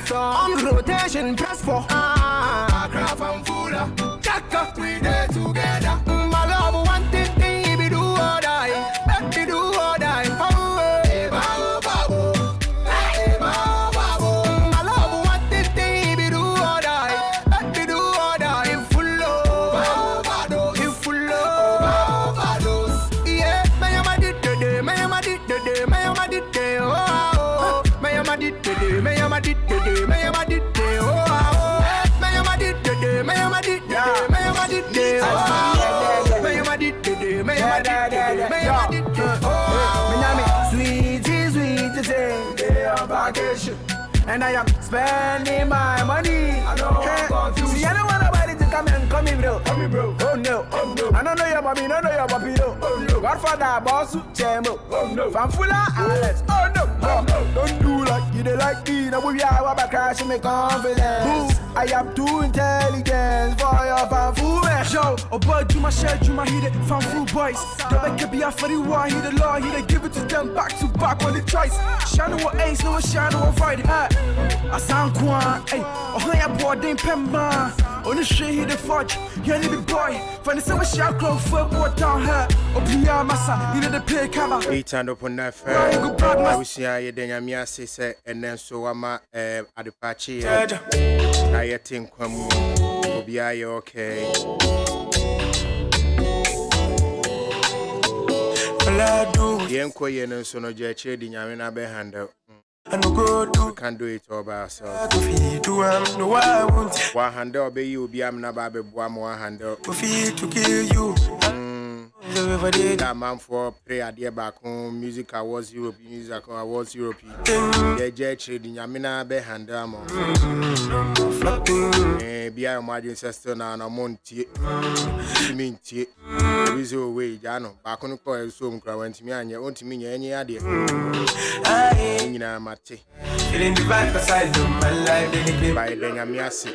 On rotation, press for. Craft and Fula. Jack up, we there together. My love, one thing, baby, do or die. Baby, do or die. Hey, babo, babo. Hey, babo, babo. My love, one thing, baby, do or die. Baby, do or die. In full love. In full love. Yeah, may I did today, may I did today, may I did today. Oh, may I did today, may I did today, may I did today. Oh, may I did today, may I did today, may I did today. Oh, may I did today, may I did today, may I did today. Oh, sweet, sweet, day on vacation, and I am spending my money. I see, I don't want nobody to come me, bro. Oh no, I don't know your mommy, I don't know your papi, no. Godfather, boss, chemo. Fanfula, Alex. Oh no, don't do like you don't like me. Now we are about crashing my confidence. I am too intelligent for your fanfula show. Oh boy, do my share, do my hit it, fanful boys. The back can be a funny one, he the law, he the give it to them back to back on the choice. Shine what ace, no shine on Friday. I sound quan, hey, oh yeah, boy, they pemba. On the shit, he the fudge, you ain't the boy. Find the summer shot club for boy down here. Oh, Pia Massa, you know the pay cover. 8 up on that fair. I wish I then I'm say, and then so I'm at the patchy. I think come will be okay. Yen Koyen and Sono Jay, the Yamina Behando. We can do it all by ourselves. One handle, obey you, be amna baby, one more handle. To kill you. That man for prayer, dear back home, music awards Europe, music awards Europe. The judge, the Yamina Behandamo. Be I imagine sister now, a monty. Minty. Visual way, Jano. Back on the coil, so went to me and you want to mean any idea. Feeling the vibe aside of my life, by Benamiasi.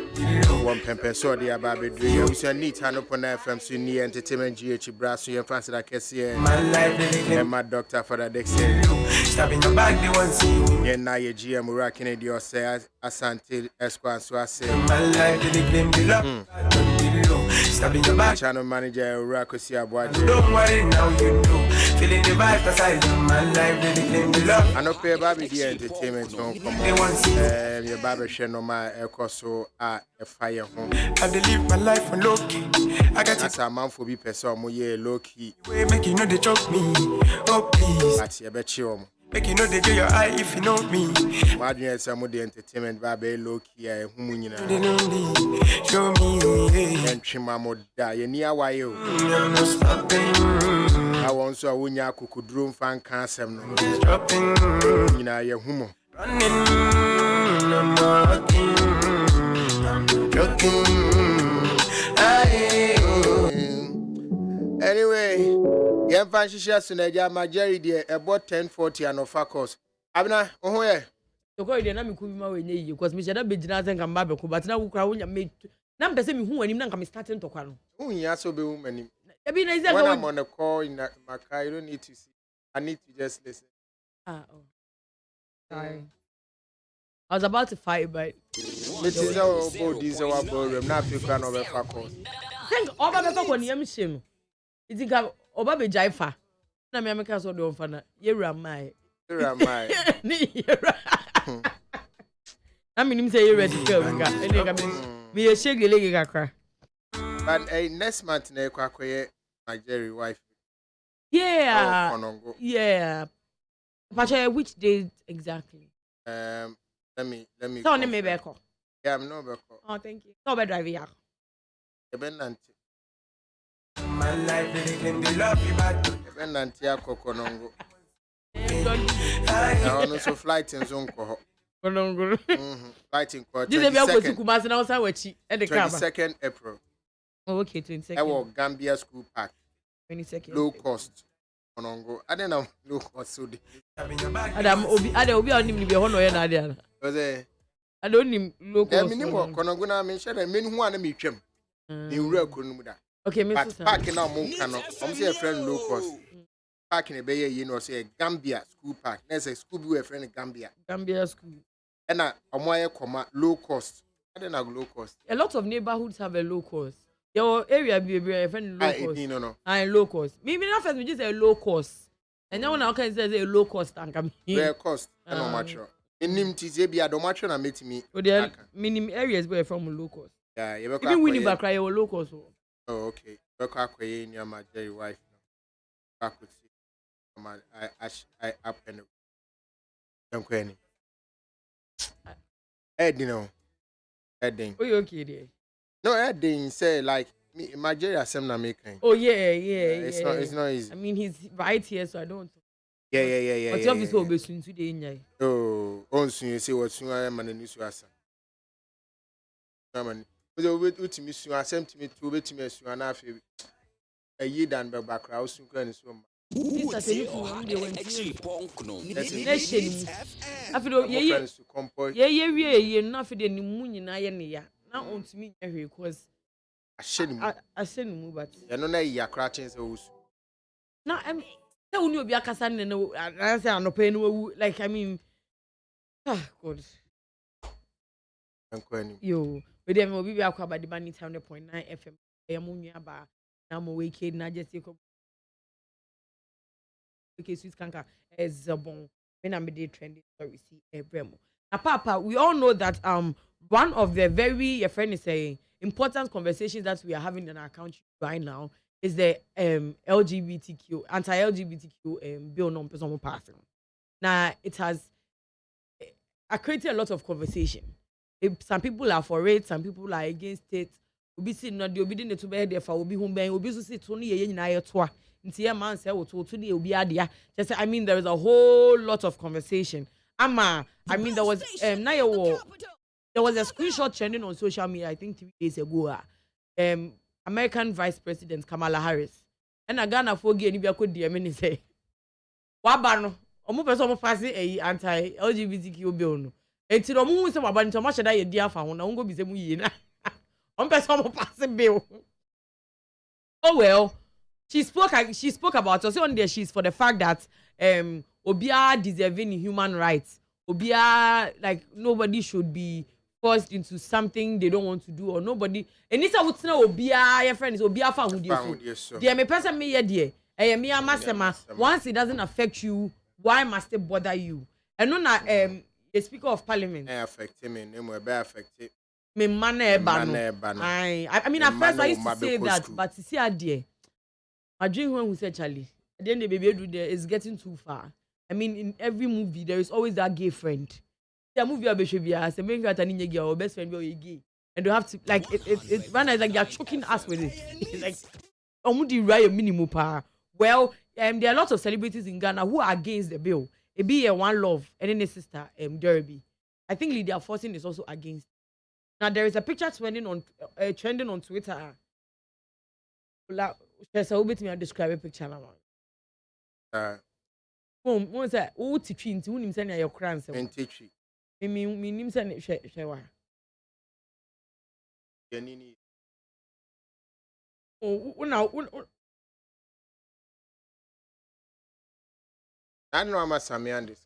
One pemper saw the Ababe Dream. We shall need hand upon FM Sunni Entertainment GH Brass, and fancy that I see my life, and my doctor for the Dexter. Stabbing your back, they want to see. And now your GM Murakin and your say, Asante Esquire, so I say, my life, they claim the love. Stabbing your back, channel manager Rakosia Boaji. Don't worry now, you know. Feeling the vibe aside of my life, they claim the love. I know pay Baby the entertainment home. Come on, your barber share on my echo so a fire home. I live my life on low key. I got as a man for be person more low key. Make you know they choke me. Oh please, that's your bet you. Make you know they get your eye if you know me. Why do you some of the entertainment baby low key? Whom you know? They know me, show me. And Chima Moda, you near why you? I'm not stopping. I want so when you could room fan cancer. Dropping, you know your humor. Running, I'm walking, I'm joking. Anyway, young fancy shots in a jam, my Jerry dear, about 10:40 and of course. Abna, oh, yeah. So go there, I'm coming my way, because Mr. Bidina and Gambaco, but now we made number same who and I'm starting to call. Oh, yes, so be woman. When I'm on the call in Makai, you don't need to see. I need to just listen. Sorry. I was about to fight, but this is our ballroom. Now you can over focus. Thank Oba when you shim. It's got Oba Jaifa. Na me ameka so do fana. Yera mai. Yera mai. Na me nim say you ready to go. Me e shege lege kakra. But next month na kwakoye my Jerry wife. Yeah. Yeah. But which day exactly? Let me. So me back. Yeah, I'm no back. Oh, thank you. No bad drive here. Ebenanti. My life they claim they love you back. Ebenanti akokonongo. I also flight in zone ko. Konongo. Flight in ko. This be go to Kumasi na osa wachi e de car. 22nd April. Oh, okay, 22nd. I will Gambia School Park. 22nd. Low cost. Konongo. I don't know low cost so. Adam obi on him be hono ye na dia. Was I don't need low cost. Minimum konongo na me share me hu ana me twam. Me wura kunu da. Okay, me but parking now mo kan no. I'm say a friend low cost. Parking e be ye no say Gambia School Park. There's a school be a friend Gambia. Gambia School. And a comma low cost. I don't have low cost. A lot of neighborhoods have a low cost. Your area be a very low cost. No. And low cost. Maybe not first we just say low cost. And then when I can say a low cost and come low cost. No matter. In him tis be a domatron and meet me. But there are many areas where from low cost. Yeah, even Winnie back cry low cost. Oh, okay. In your my Jerry wife. I could see. I up and don't quenny. Eddie. Oh, you okay there? No, Eddie say like me, my Jerry assembly making. Oh yeah. It's not easy. I mean, he's right here, so I don't. Yeah. But obviously, we'll be soon today. Oh, soon you see what's soon I am and news was. Man, with me soon, I sent me to wait me soon and a year done by background soon. This is a new they went I feel yeah, nothing the moon in Iania. Now on to me because I shouldn't move, but I don't know you're crouching so. Now I'm telling you, be a Cassan and I say, I'm not paying like I mean, God. Yo, but then we'll be back by the Bunny Town 0.9 FM. I am on your bar. Now I'm awake, and I just take up. Okay, Swiss Kanka is a bon. When I'm a day trending, sorry, see a bremo. Now, Papa, we all know that one of the very your friend is saying important conversations that we are having in our country right now is the LGBTQ anti-LGBTQ bill non person passing. Now it has created a lot of conversation. Some people are for it, some people are against it. Obi see no de obi de to be there for obi hu ben obi so see to no ye nyina ye toa. Nti ye man say wo to de obi adea. Just I mean there is a whole lot of conversation. I mean there was there was a screenshot trending on social media I think 3 days ago. American Vice President Kamala Harris. And a Ghana for gi ani bia ko de me say. Wa ba no omo person mo pass anti LGBTQ bill no. Enti no mu se wa ba nto ma sheda ye dia fa ho na ngo bi se mu yie na. On person mo pass bill. Oh well. She spoke about also on there she's for the fact that obia deserving human rights. Obia like nobody should be forced into something they don't want to do or nobody. And this would know obia your friend is obia fa hu so. There me person me here there. Me amasema once it doesn't affect you, why must it bother you? And no na the Speaker of Parliament. Affect me, name will be affected. Me man I mean at first I used to say that, but you see there. I dream when we said Charlie. At the end of the baby do there is getting too far. I mean, in every movie there is always that gay friend. The movie as a main character ninja or best friend be gay, and you have to like it's like you're choking us with it. It's like omudi right minimum power. Well, there are lots of celebrities in Ghana who are against the bill. It be a One Love and then a sister Derby. I think Lydia Fortin is also against. Now there is a picture trending on Twitter. Yes, I will be to describe a picture now. One say, "Oh, teaching to him send your crayons." And teach me him send shower. Oh, now, I know I'm a Samian this.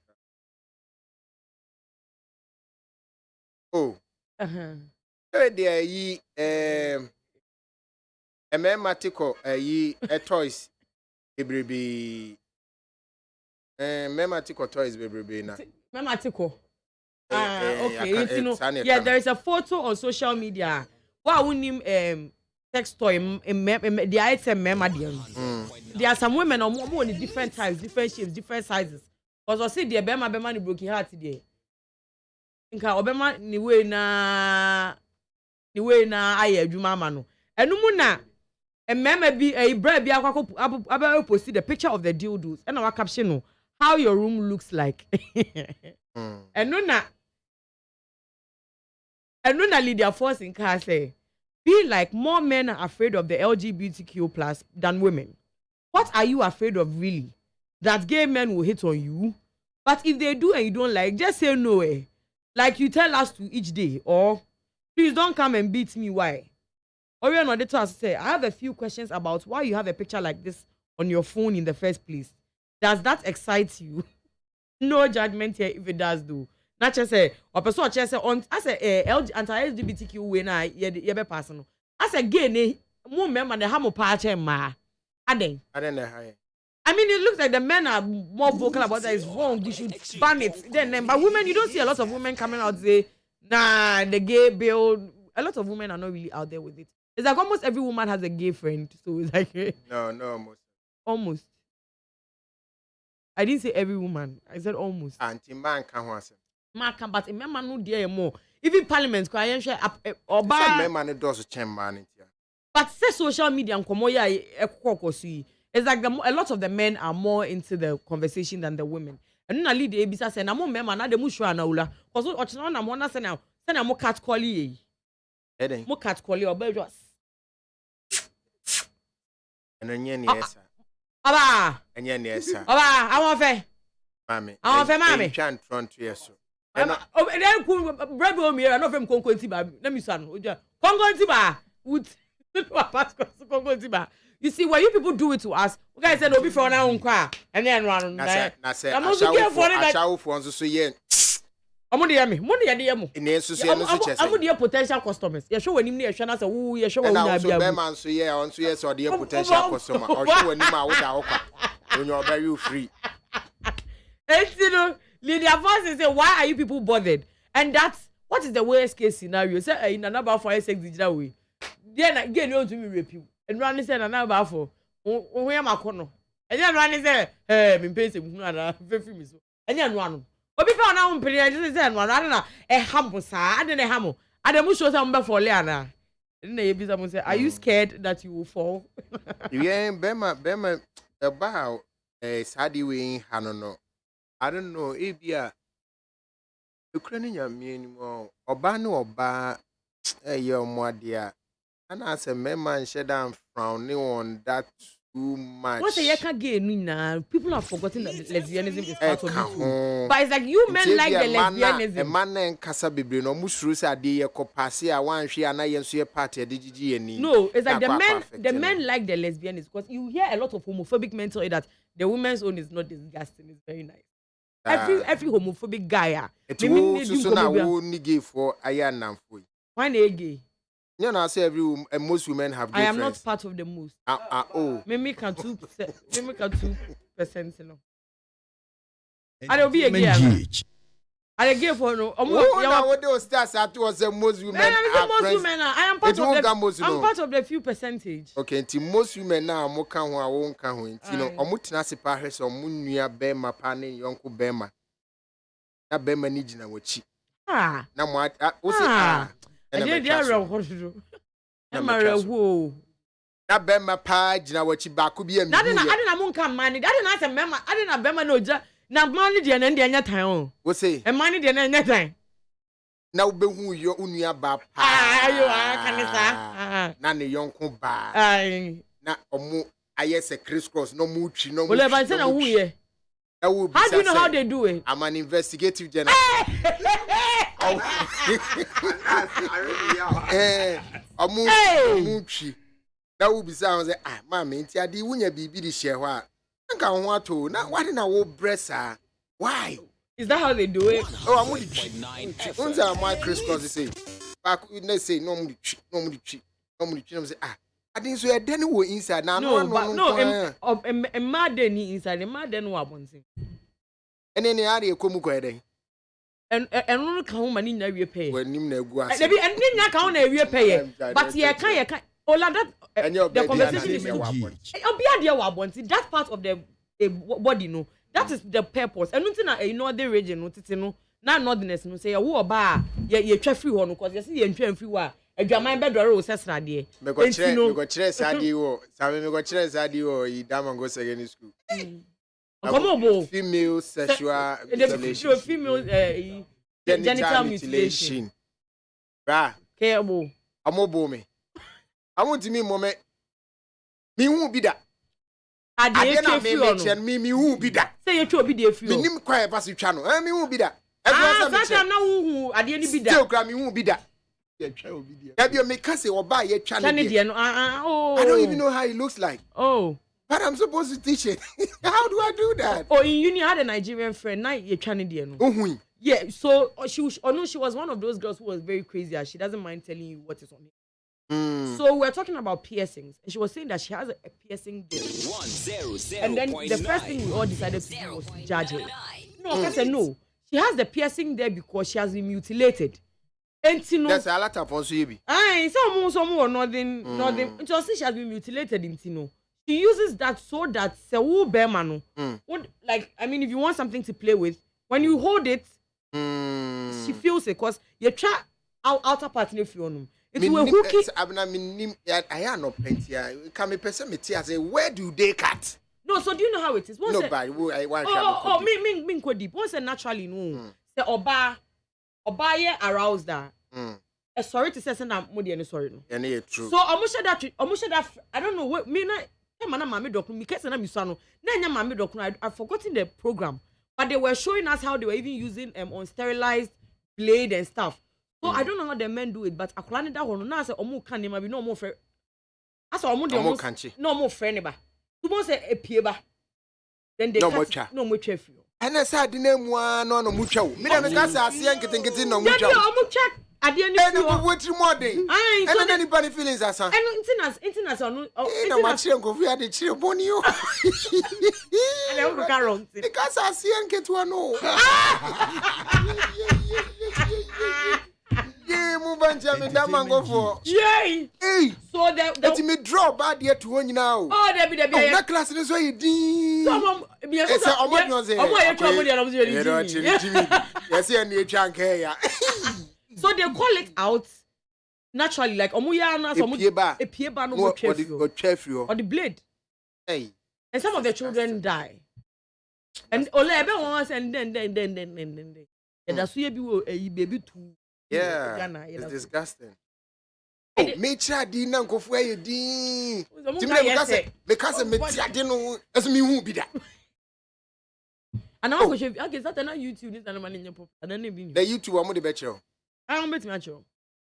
Oh, there ye a mematico a toys baby mematico toys baby na mematico okay yeah there is a photo on social media what win text toy the item mema there are some women on different types different shapes different sizes because I see the bema ni broken heart there nka obema ni we na aye adwuma ma no enum na mama bi a bra bi akwa post the picture of the dildos and our caption no how your room looks like enuna Lydia Force in car say be like more men are afraid of the LGBTQ plus than women. What are you afraid of really? That gay men will hit on you? But if they do and you don't like, just say no. Like you tell us to each day, or please don't come and beat me. Why? Or you're not to say, I have a few questions about why you have a picture like this on your phone in the first place. Does that excite you? No judgment here if it does, though. Not just say or person just say on I say anti-LGBTQ way na ye be pass no. I say gay ne mo member na ha mo pa che ma. Aden. I mean, it looks like the men are more vocal about that. It's wrong. We should ban it. Then, but women, you don't see a lot of women coming out say, nah, the gay bill. A lot of women are not really out there with it. It's like almost every woman has a gay friend. So it's like no, almost. I didn't say every woman. I said almost. Auntie man can once. Man can, but remember no dear more. Even parliament, I am sure or by man does a man. But say social media and komoya it's like a lot of the men are more into the conversation than the women. And then I lead the ABC say, "Na mo men na de mo shua na ula." Because ochino na mo na say na mo cat call ye. Mo cat call ye obe just. Enye ni esa. Aba. Enye ni esa. Aba, awon fe. Mami. Awon fe mami. Chan front yeso. Then ku bread o mi e no fem konko nti ba. Na mi sa no. Oja. Konko nti ba. You see, when you people do it to us, we guys said, "No, before now, and then run." I said, "I'm not for so yeah." I'm on the army. Money at the amo. In the association, I'm on the potential customers. You show when you need a chance. Oh, you show when you be a man. So yeah, on so yes, or the potential customer. Or show when you are when you're very free. And you know, Lydia Voice say, "Why are you people bothered?" And that's what is the worst case scenario. Say in another for sex digital way. Then again, you want to be rape you. And Randy said, "I'm not for where am I corner?" And then Randy said, "Hey, me pay some very famous." And then one, but before now, I'm pretty. I just said, "One, I don't know, a humble sir, I didn't a hammer. I don't show some before Leana." And then someone said, "Are you scared that you will fall?" Yeah, Bema, about a saddy way, I don't know. I don't know if you are Ukrainian anymore, or Bano or Ba, your more dear. And as a man, shed down frowning on that too much. What you can't get now? People have forgotten that lesbianism is part of it. But it's like you men like the lesbianism. A man and Casa Bibli, no Mushrus are dear Copasia, one she and I am see a party at DGG. No, it's like the men like the lesbianism because you hear a lot of homophobic men say that the women's own is not disgusting. It's very nice. Every homophobic guy. It will negate for Ayan for why they gay? You know, I say most women have. I am not part of the most. Oh. Maybe can 2%. Maybe can 2%. You know. I don't be a gay. I gay for no. What those stars are towards the most women. I am part of the. I'm part of the few percentage. Okay, until most women now mo kan ho a won kan ho. You know, omo tena se pa hwe so mo nua bema pa ne yonko bema. Na bema ni gina wachi. Na mo o se I did that bema pa gina wachi ba ko bi am. That na I didn't monka money. That na say mema. I didn't bema no ja. Na money dey na dey anya time o. Wo say? E money dey na anya time. Na wo be hu yo unua ba pa. Ayo kanisa. Na ne yonko ba. Na omo ayese crisscross no mu twi no mu. Well, but say na hu ye. How do you know how they do it? I'm an investigative journalist. Amuchi. That will be sound say, mammy, tia di wunya bibi di share wa. Nka ho ato na why na wo bressa? Why? Is that how they do it? Oh, I'm only 9. Unza my crisscross say. Back let's say no mu twi. Say I think so then wo inside na no a mad den inside a mad den wo abonse. Ene ne are ekomu ko eden. And no ka ho mani na wie pay. Wanim na egu ase. Debi en nya ka ho na wie pay. But ye kan Ola that the conversation is obia there wo abonse. That part of the body no. That is the purpose. And nothing na northern region no tete no. Na northerners no say ye wo oba ye twa free ho no cause ye say ye ntwa free wa. Adwaman bedore wo sesra de. Me go chere sadi wo. Sabe me go chere sadi wo yi damango secondary school. Come on, female sexual mutilation. Female genital mutilation. Bra. Kebo. Amobo me. Amonti mi mo me. Mi hu bi da. Ade na me hu bi da. Say you twa obi de afi o. Mi nim kwa e pass twa no. Mi hu bi da. Sasa na hu ade ni bi da. Still kra mi hu bi da. Ye twa obi de. Ebio me ka say oba ye twa no. Oh. I don't even know how he looks like. Oh. But I'm supposed to teach it. How do I do that? Oh, in uni, I had a Nigerian friend. Now you're trying to do no. Yeah, so she was one of those girls who was very crazy. She doesn't mind telling you what is on it. So we're talking about piercings, and she was saying that she has a piercing there. And then the first thing we all decided to do was to judge her. No, I said no. She has the piercing there because she has been mutilated. And that's a lot of us, baby. Some or nothing. Just she has been mutilated in Tino. She uses that so that Sewu Bermano would like. I mean, if you want something to play with, when you hold it, she feels it because you try outer part if you know. It will hook it. I am not plenty. Can me person me say where do they cut? No, so do you know how it is? Nobody. Me go deep. Once naturally no. Say oba ye aroused that. Sorry to say na mo dey sorry no. Yeah, true. So almost that I don't know what me na mama doc me kese na mi so no. Na nya mama doc I forgotten the program. But they were showing us how they were even using on sterilized blade and stuff. So I don't know how the men do it, but akwala that one na say omo kan ne ma bi no omo frɛ. Asa omo de omo no omo frɛ ne ba. Tumo say epie ba. Then they no mo twa fio. Ana sa de na mu no mo twa wo. Me na me ka sa ase nketenkete no mo twa wo. Yeah, omo check ade ne fio. Eno wo tiri mo den. Eno na ni bani feelings asa. Eno intinas onu. Eno ma chire nkofu ade chire boni o. Ana wo ka wrong. Me ka sa ase nketewa no. Yeah, move on to me that man go for. Yay! Hey. So that me draw bad here to one now. Oh, there be. That class is so you ding. Some yes, so they call it out naturally like omuya na some epieba no chefio or the blade. Hey. And some of the children die. And Olebe once and then. And that's why be baby too. Yeah, it's disgusting. Oh, me chadi na nkofo aye din. Ti me because me chadi no as me hu bi da. And now okay, that na YouTube this na man nyen pop. And then the YouTube am dey be chiro. I am bet me chiro.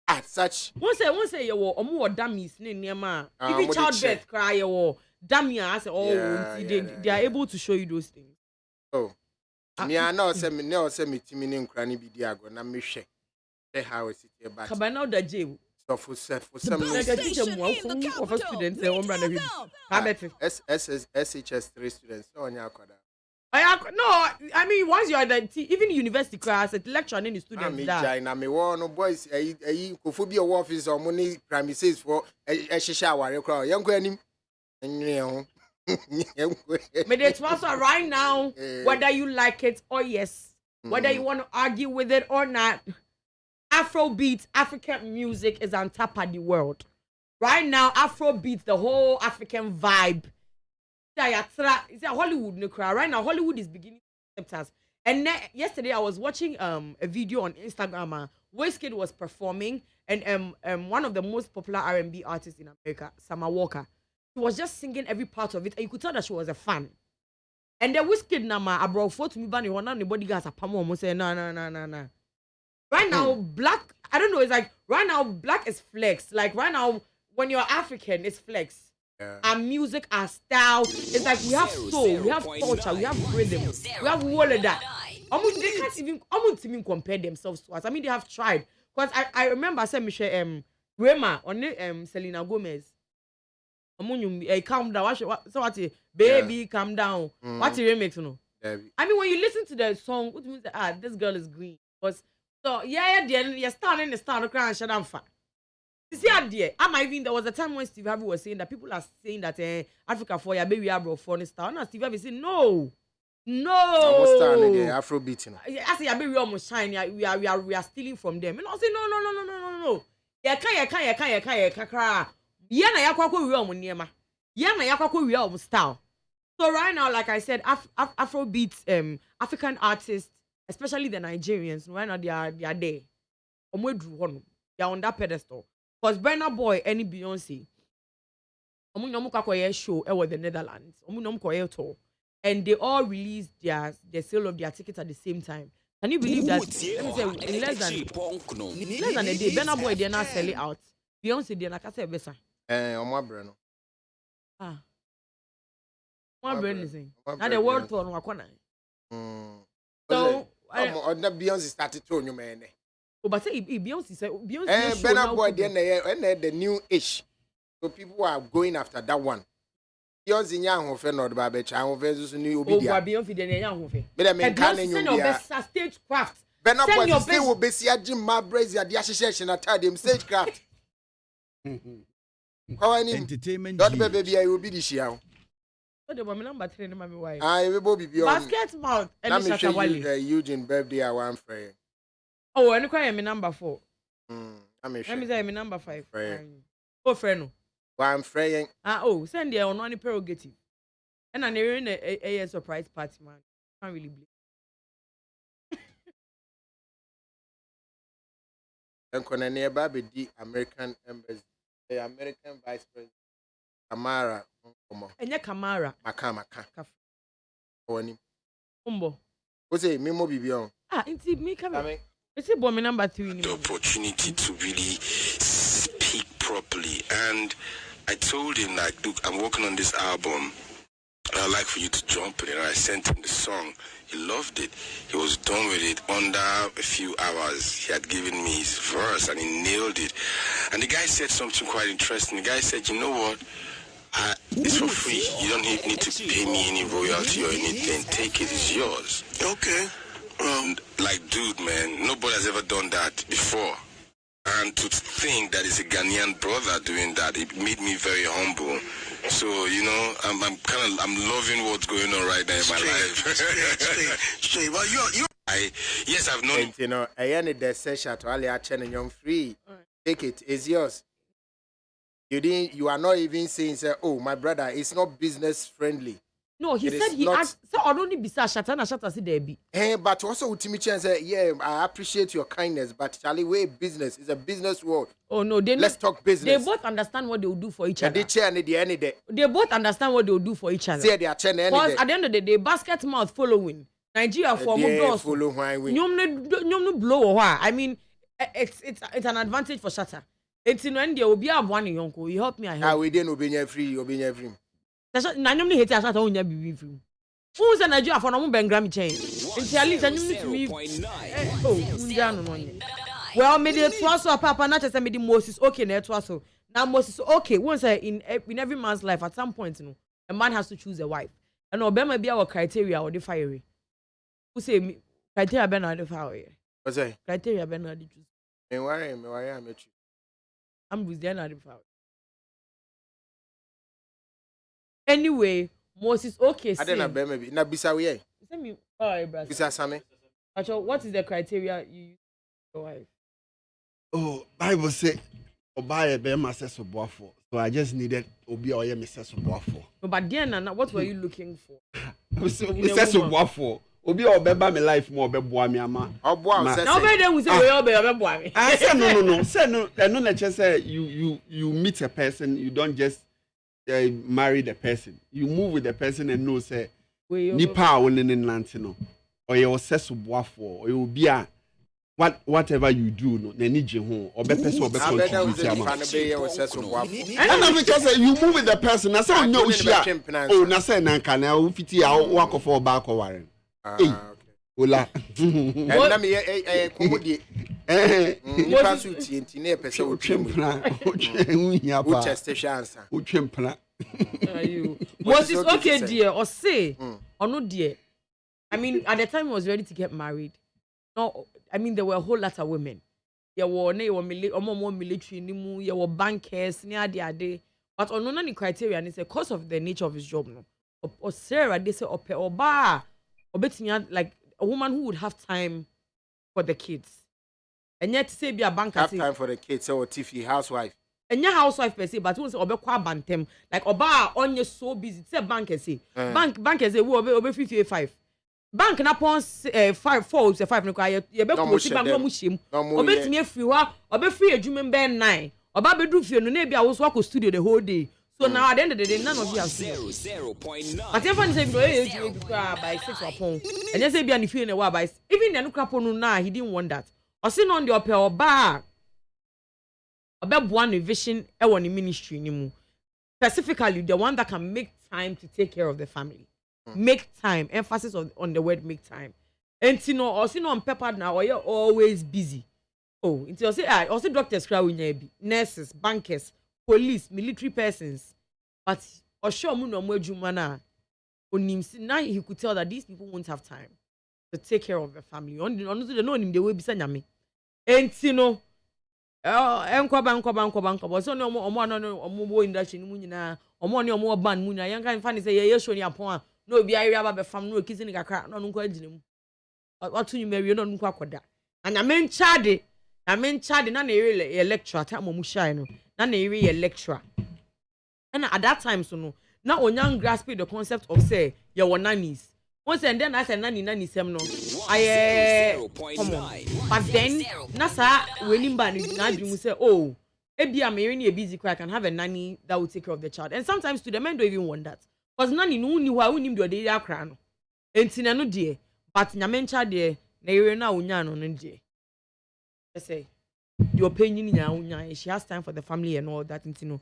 At such. One say you wo omo dummies ne niema. Even childbirth cry you wo dummy as they are able to show you those things. Oh. Me I know say me timi ne nkra ne bi di ago na me hwe. How is it about? Kabana da jail. So for some students SHS 3 students. Oh, no, I mean once you are the even university class at lecture and the students that. Me no boys kophobia office or money premises for shisha ware crowd. Young anim. But it's also right now, whether you like it or yes, whether you want to argue with it or not. Afrobeat, African music is on top of the world. Right now, Afrobeat, the whole African vibe. It's a Hollywood. Right now, Hollywood is beginning to accept us. And yesterday, I was watching a video on Instagram. Wizkid was performing, and one of the most popular R&B artists in America, Summer Walker, she was just singing every part of it, and you could tell that she was a fan. And the Wizkid nama, I brought photo to me, but nobody got a palm almost say no. Right now, black, I don't know, it's like, right now, black is flex. Like, right now, when you're African, it's flex. Yeah. Our music, our style, it's like we have soul, we have culture, we have rhythm, we have all of that. They can't even compare themselves to us. I mean, they have tried. Because I remember I said, Michelle, Rema, on Selena Gomez. Calm down. So what? Baby, calm down. What's the remix? No? I mean, when you listen to the song, what means that this girl is green. Because so you're starting to cry and shut down fat. You see, there was a time when Steve Harvey was saying that people are saying that Africa for your baby abro for the star. Now Steve Harvey saying no. Almost starting again, Afrobeat. I say your baby almost shine. We are stealing from them. And I say no. You can't. Yeah, na yakwako we omo niema. Yeah, na yakwako we omo style. So right now, like I said, Afrobeat, African artists, especially the Nigerians, right now they are there. They are on that pedestal. Because Burna Boy, any Beyonce, show with the Netherlands, tour, and they all released their sale of their tickets at the same time. Can you believe that? Let me say, in less than a day, Burna Boy they're not selling out. Beyonce they're not selling better. Breno. One brain is now the world tour no akona. So on the Beyonce started to you man. Oh, but say Beyonce say Beyonce. Burna Boy then the new ish. So people are going after that one. Beyonce nyang ho fe no de ba be cha ho fe so ni obi dia. Oh, Beyonce then nyang ho fe. Me dem kan nyu send your best stage craft. Burna Boy say wo be sia jim ma brazier dia hyehyehye na tade dem stage craft. Entertainment. Don't baby I will be this year. So the woman number 3 na me why. We both be on. Basket mouth and Shatta Wale. Eugene birthday I want friend. Oh, and cry me number 4. Let me say me number 5. Oh friend. I'm fraying. Oh, send there on one prerogative. And I never in a surprise party, man. Can't really believe. And when nearby be the American embassy, the American vice president, Kamara. And ya Kamara. Maka. Oni. Umbo. What's it? Me mo bibion. Inti me come. It's a me number 3. The opportunity to really speak properly, and I told him, like, look, I'm working on this album. I'd like for you to jump in. And I sent him the song. He loved it. He was done with it under a few hours. He had given me his verse and he nailed it. And the guy said something quite interesting. The guy said, you know what? It's for free. You don't need to pay me any royalty or anything. Take it. It's yours. Okay. Like, dude, man, nobody has ever done that before. And to think that it's a Ghanaian brother doing that, it made me very humble. So, you know, I'm loving what's going on right now in my life. Straight. Well, yes, I've known. You know, I ended the session to Ali Achen and you're free. Take it. It's yours. You are not even saying, say, oh, my brother, it's not business friendly. No, he said he asked. So I don't need to be Shatta see there be. But also Utimichi and say, yeah, I appreciate your kindness, but Charlie, way business is a business world. Oh no, let's talk business. They both understand what they will do for each other. They both understand what they will do for each other. Because at the end of the day, basket mouth following Nigeria for doors. You blow. I mean, it's an advantage for Shatta. It's in India. Will be a one yonko. You help me. I help. We didn't obey free. Na nyom ni hate Shatta onya bibi film. Who say Nigeria for no ben gram change. Nti at least nyom ni to oh, unja no no. Well, me dey so papa na say me the Moses okay na to so. Now Moses okay, once in every man's life at some point, you know, a man has to choose a wife. And obema be our criteria or the fiery. Who say criteria be na the fire. What's that? Criteria be na the choose. Me worry am you. I'm with the na the fire. Anyway, Moses okay. I don't know, maybe. Na bisa we. Send me. Oh, brother. Bisa same. Actually, what is the criteria you use for wife? Oh, Bible say, "Obaye be master boafo." So I just needed obi oye master boafo. No, but then, what were you looking for? Master boafo. Obi obeba me life mo obeboa me ama. Oboa say. Now be then we say we obeboa me. I say no. Say no. No na say you meet a person, you don't just marry the person. You move with the person and know say nipa woni nante no or you obsess boafo or you be a whatever you do no na ni je ho obepese contribute am. And I because you move with the person na say onyo ohia oh na say na nka na wo fiti a wo akofo ba akowaren. Hey ola na me komodie nipa su tie ntine pese wo twempna ohia pa wo chest chance wo twempna. Was it okay dear or say or no dear? I mean at the time he was ready to get married. No, I mean there were a whole lot of women. There were military, there were bankers, but on none criteria and it's a cause of the nature of his job. No, or Sarah they say or bar or betting like a woman who would have time for the kids. And yet say be a banker have time for the kids or Tiffy housewife. And your housewife per se, but who say obekwa bantem like oba on you so busy. Say bank say bank say we obe 55. Bank na pon 5 4 say 5 no kwa ye be ko si bank no mu hyem. Obetimi afiri ho obe free adwuma ben 9. Oba bedu fie no na bia wo so akọ studio the whole day. So now at the end of the day none of you have seen 0.9. But if one say by 6 upon and you say bia ni fie na wa by even the no krapo no na he didn't want that. O say no the ope oba one vision in the ministry anymore. Specifically, the one that can make time to take care of the family. Make time. Emphasis on the word make time. And you know, also no on pepper now, or you're always busy. Oh, until say also doctors cry when nurses, bankers, police, military persons. But or sure no more jumana. Now he could tell that these people won't have time to take care of the family. Honestly, they know him they will be saying and you know, enkoba. So no more industry mu nyina. Omo ne omo ban mu nyina. Yanka fan say ye show ni apon no bi area ba be fam no kisi ni kakra no nko agine mu. Otu nyumeri no nko akoda. Anya men chade na ere lecturer time mu shine no. Na ere lecturer. And at that time so no now onyan grasping the concept of say your nannies. Once and then I said nanny sem no. Come on. But then nasa wenimba ni na dream say oh ebi am a busy cry I can have a nanny that will take care of the child. And sometimes to the men don't even want that. Because nanny no ni wa unim do dey akra no. Entina no de but nyamencha de na ere na onya no no de. I say the opinion nya onya she has time for the family and all that intino.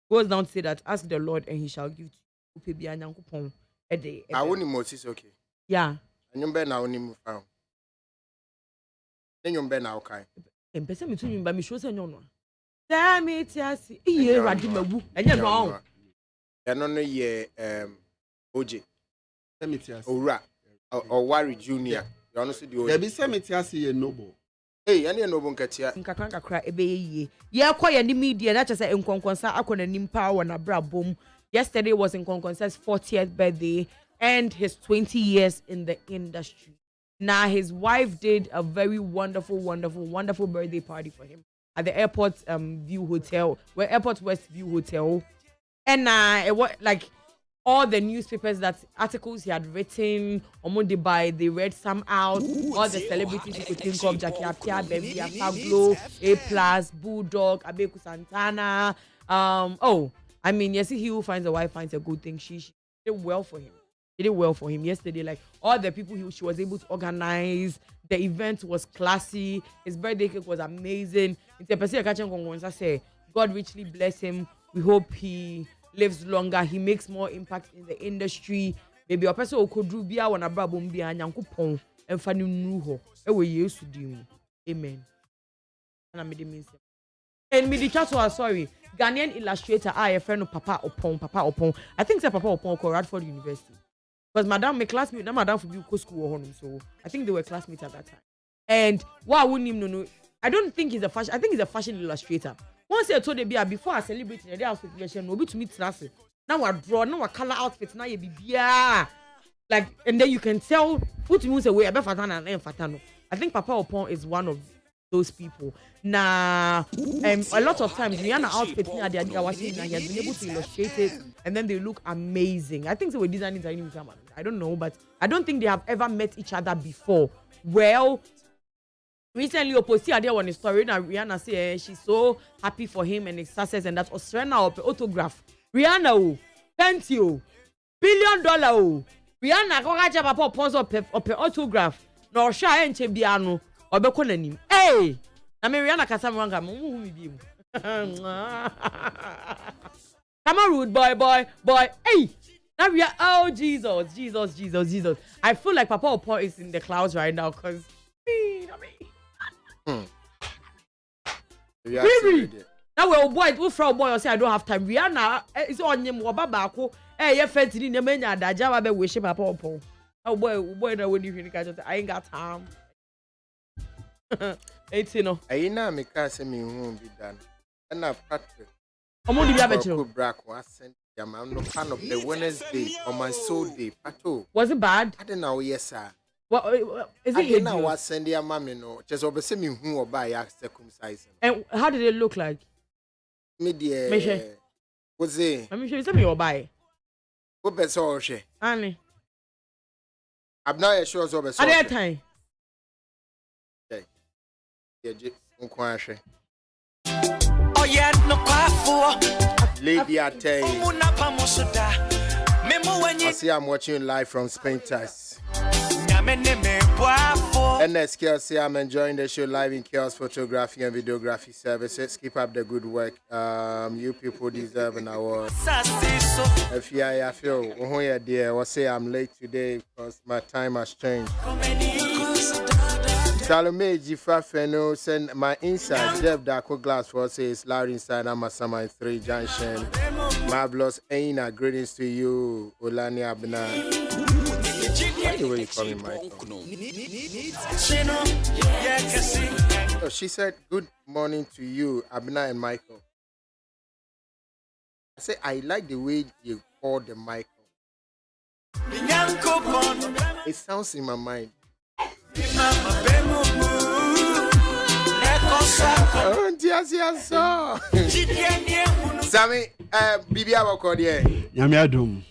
Goes down to say that ask the Lord and he shall give to you. I want him Moses, okay. Yeah. And you better now him found. Then you better now okay. And person between you by me shows no. Damn it, yes. Here Radimabu. And you know. And on ye OJ. Semitias. Or Wari Junior. You honestly do. There be semitias ye noble. Hey, any noble katia. Nkakranka kra ebe ye. Ye kwa ni media na chese enkonkonsa akona nimpa wana bra bom. Yesterday was Nkonkonsa's 40th birthday and his 20 years in the industry. Now his wife did a very wonderful birthday party for him at the Airport View Hotel, where Airport West View Hotel. And it was like all the newspapers that articles he had written on Monday by they read some out. All the celebrities you could think of, Jackie Apia, Baby Apaglo, A+, Bulldog, Abeku Santana. I mean, yes, he who finds a wife finds a good thing. She did well for him. She did well for him yesterday. Like all the people she was able to organize. The event was classy. His birthday cake was amazing. God richly bless him. We hope he lives longer. He makes more impact in the industry. Maybe a person who could do bia wana brabum bia nyankopon emfa ni nuho. Ewe Yesu dim. Amen. And I made him say. And me the chat was sorry. Ghanaian illustrator, a friend of Papa Opon. I think it's Papa Opon called Radford University. Because Madam, my classmate, now Madam for you school, so I think they were classmates at that time. And why wouldn't him know? I don't think he's a fashion. I think he's a fashion illustrator. Once I told the before I celebrated the day outfit, no be to meet class. Now I draw, now I color outfits, now you be like, and then you can tell put moves away. I think Papa Opon is one of those people. Now, a lot of times Rihanna outfits he has been able to illustrate it, and then they look amazing. I think they were designing I don't know, but I don't think they have ever met each other before. Well, recently, Oposi there on a story now. Rihanna say she's so happy for him and his success, and that Australia autograph. Rihanna, thank you, $1 billion. Rihanna go catch Papa Opon up autograph. No shy and Chebiano. Hey, I mean Rihanna Casamanga. Come on, rude boy. Hey, now we are. Oh Jesus. I feel like Papa Opon is in the clouds right now, cause Really? Now we're boy. We from boy. I say I don't have time. Rihanna is on him. Wababa. Hey, you fed in the menu. That Java be wishing Papa Opon. Oh boy, that when you hear the I ain't got time. It's no. I na me can say me won't be done. And I practice. I'm only be a Black was sent. I'm no fan of the Wednesday on my soul day. Pato. Was it bad? I don't know. Yes, sir. What is it? I didn't was sending a mommy no. Just over me who or buy a circumcised. And how did it look like? Media. Was it? Let me show you something you buy. What better all she? Annie. I'm not sure of a at that time. Oh yeah, no quaffo. Lady Ate. I see I'm watching live from Spain Test. NSKLC, I'm enjoying the show live in Chaos Photography and Videography Services. Keep up the good work. You people deserve an award. If I feel, dear, I say I'm late today because my time has changed. Salome Jifa Feno send my inside. Jeff Dako Glass for says loud inside. I'm a summer 3 junction. Marvelous Aina, greetings to you, Olani Abna. Why the way you call me Michael? Oh, she said, good morning to you, Abna and Michael. I say, I like the way you call the Michael. It sounds in my mind. Oh, yes. Sammy, Bibi Awakode. Nyame adom.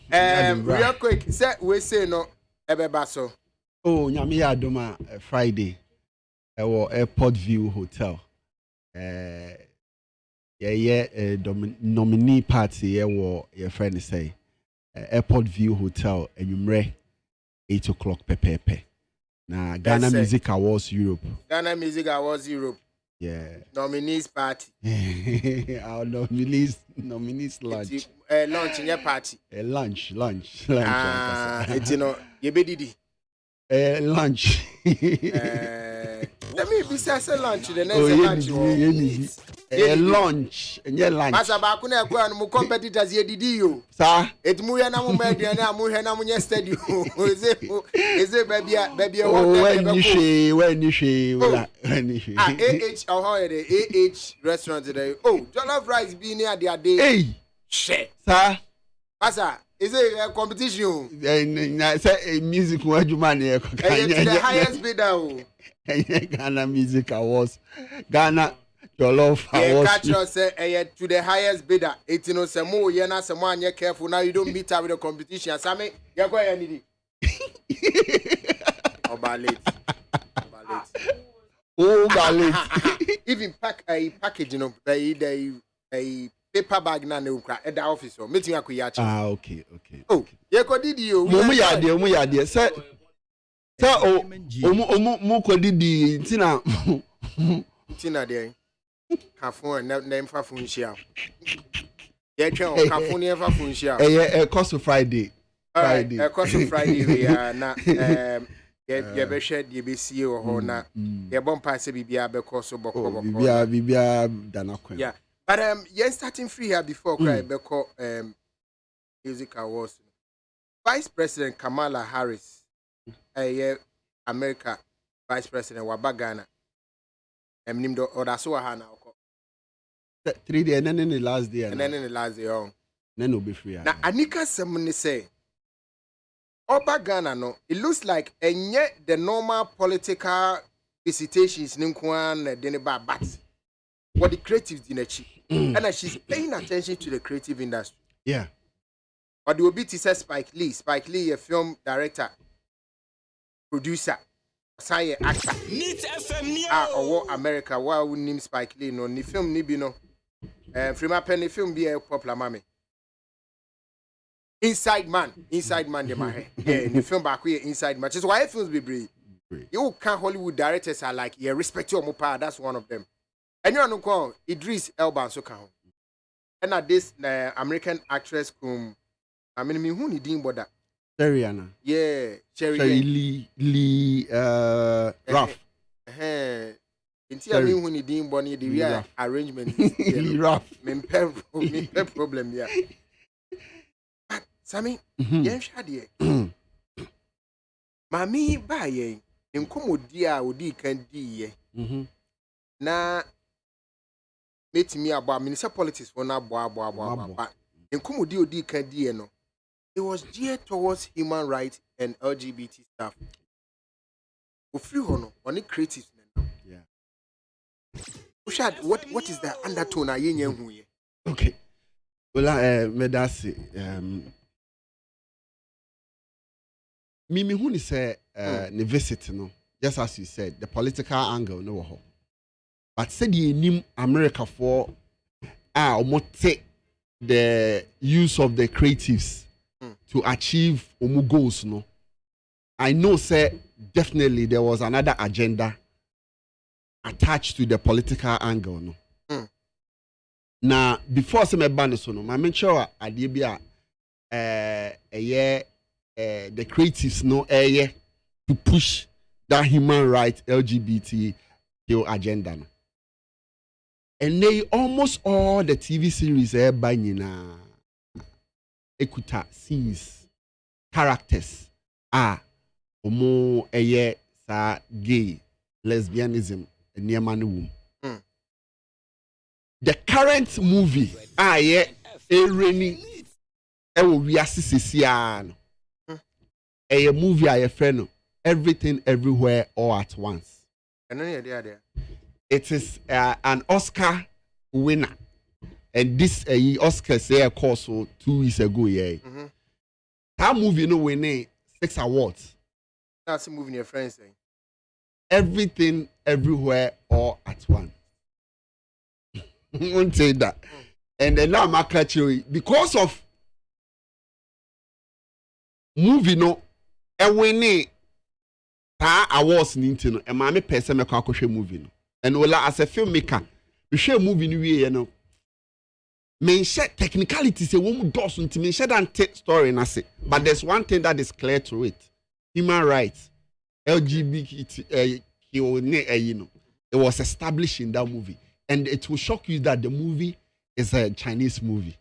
Real quick, say we say no ebebaso. Oh, nyame adom Friday. Airport View Hotel. Nominee party your friend say Airport View Hotel and 8 o'clock pepe. Na Ghana Music Awards Europe. Ghana Music Awards Europe. Yeah. Nominees party. Our nominees lunch. Lunch in your party. Lunch. It's you be didi. Lunch. Let me be say lunch the next lunch. Lunch. Masa ba ku na ekwa no mo competitors ye didi yo. Sir. Et mu ya na mo ma aduane amu he na mo nya studio. Eze baby when you she AH restaurant today. Oh, jollof rice be near the day. Hey. Shit. Sir. Masa, is it a competition? Say music wajuman here. The highest bidder. Ghana Music Awards. Ghana Jollof Awards. Catch us to the highest bidder. 18 no semo yena semo anye careful now you don't meet up with the competition. Same ya kwa ya nidi. Obalate. Oh, ballet. Even package, you know, a paper bag na ne ukra at the office. So meeting akuyachi. Okay. Oh, you could did you. Mumu ya Say, mu didi tina. Tina there. Kafun name for funshia. Yeah, kafun name for funshia. Cost Friday. Cost Friday we are na you be shed you be see or na you bon pass bibia be cost so boko bibia danakwa. Yeah. But you're starting free here before cry beko music awards. Vice President Kamala Harris America Vice President Wabagana. Nimdo odaso ha na oko 3 days and then in the last day and then in the last day on then will be free na anika semni say Obagana no it looks like enye the normal political visitations ninkwan de ba but what the creatives dinechi and she's paying attention to the creative industry. Yeah. But the obiti says Spike Lee a film director producer say actor or America why we name Spike Lee no ni film ni bi no from a penny film be a popular mami Inside Man de my head. Yeah, the film back here Inside Man. Just why films be brave. You can Hollywood directors are like respect your mopa, that's one of them. And you know call Idris Elba so can. And at this American actress I mean who ni din boda. Seriana. Yeah, Cherry Lee Ruff. Inti I mean who ni din boni the real arrangement. Lee Ruff. Me problem yeah. Sammy, yen shade. Mami ba yen nkomodi a odi kan di ye. Na metimi abo minister politics for na abo. Nkomodi odi kan di ye no. It was geared towards human rights and LGBT stuff. Ofri hono, oni creatives no. Yeah. Ushad, what is the undertone a yen hu ye? Okay. Well, medasi Mimi who say the visit no, just as you said, the political angle no ho. But said the name America for take the use of the creatives to achieve goals no. I know say definitely there was another agenda attached to the political angle no. Now before some ban so no, I make sure adebia the creatives no to push that human rights LGBT agenda. And they almost all the TV series by Nina Ekuta scenes, characters are omo eye sa gay, lesbianism, and near the current movie a rainy we are a movie a friend everything everywhere all at once. It is an Oscar winner, and this Oscar say course 2 weeks ago. That movie winning 6 awards. That's a movie your friends saying. Everything everywhere all at once. Won't say that. And then now I'm catching because of movie winning awards nintino and my person make a movie and Ola as a filmmaker we share movie no men share technicalities a woman does until men share that story na say but there's one thing that is clear to it: human rights, LGBT it was established in that movie, and it will shock you that the movie is a Chinese movie.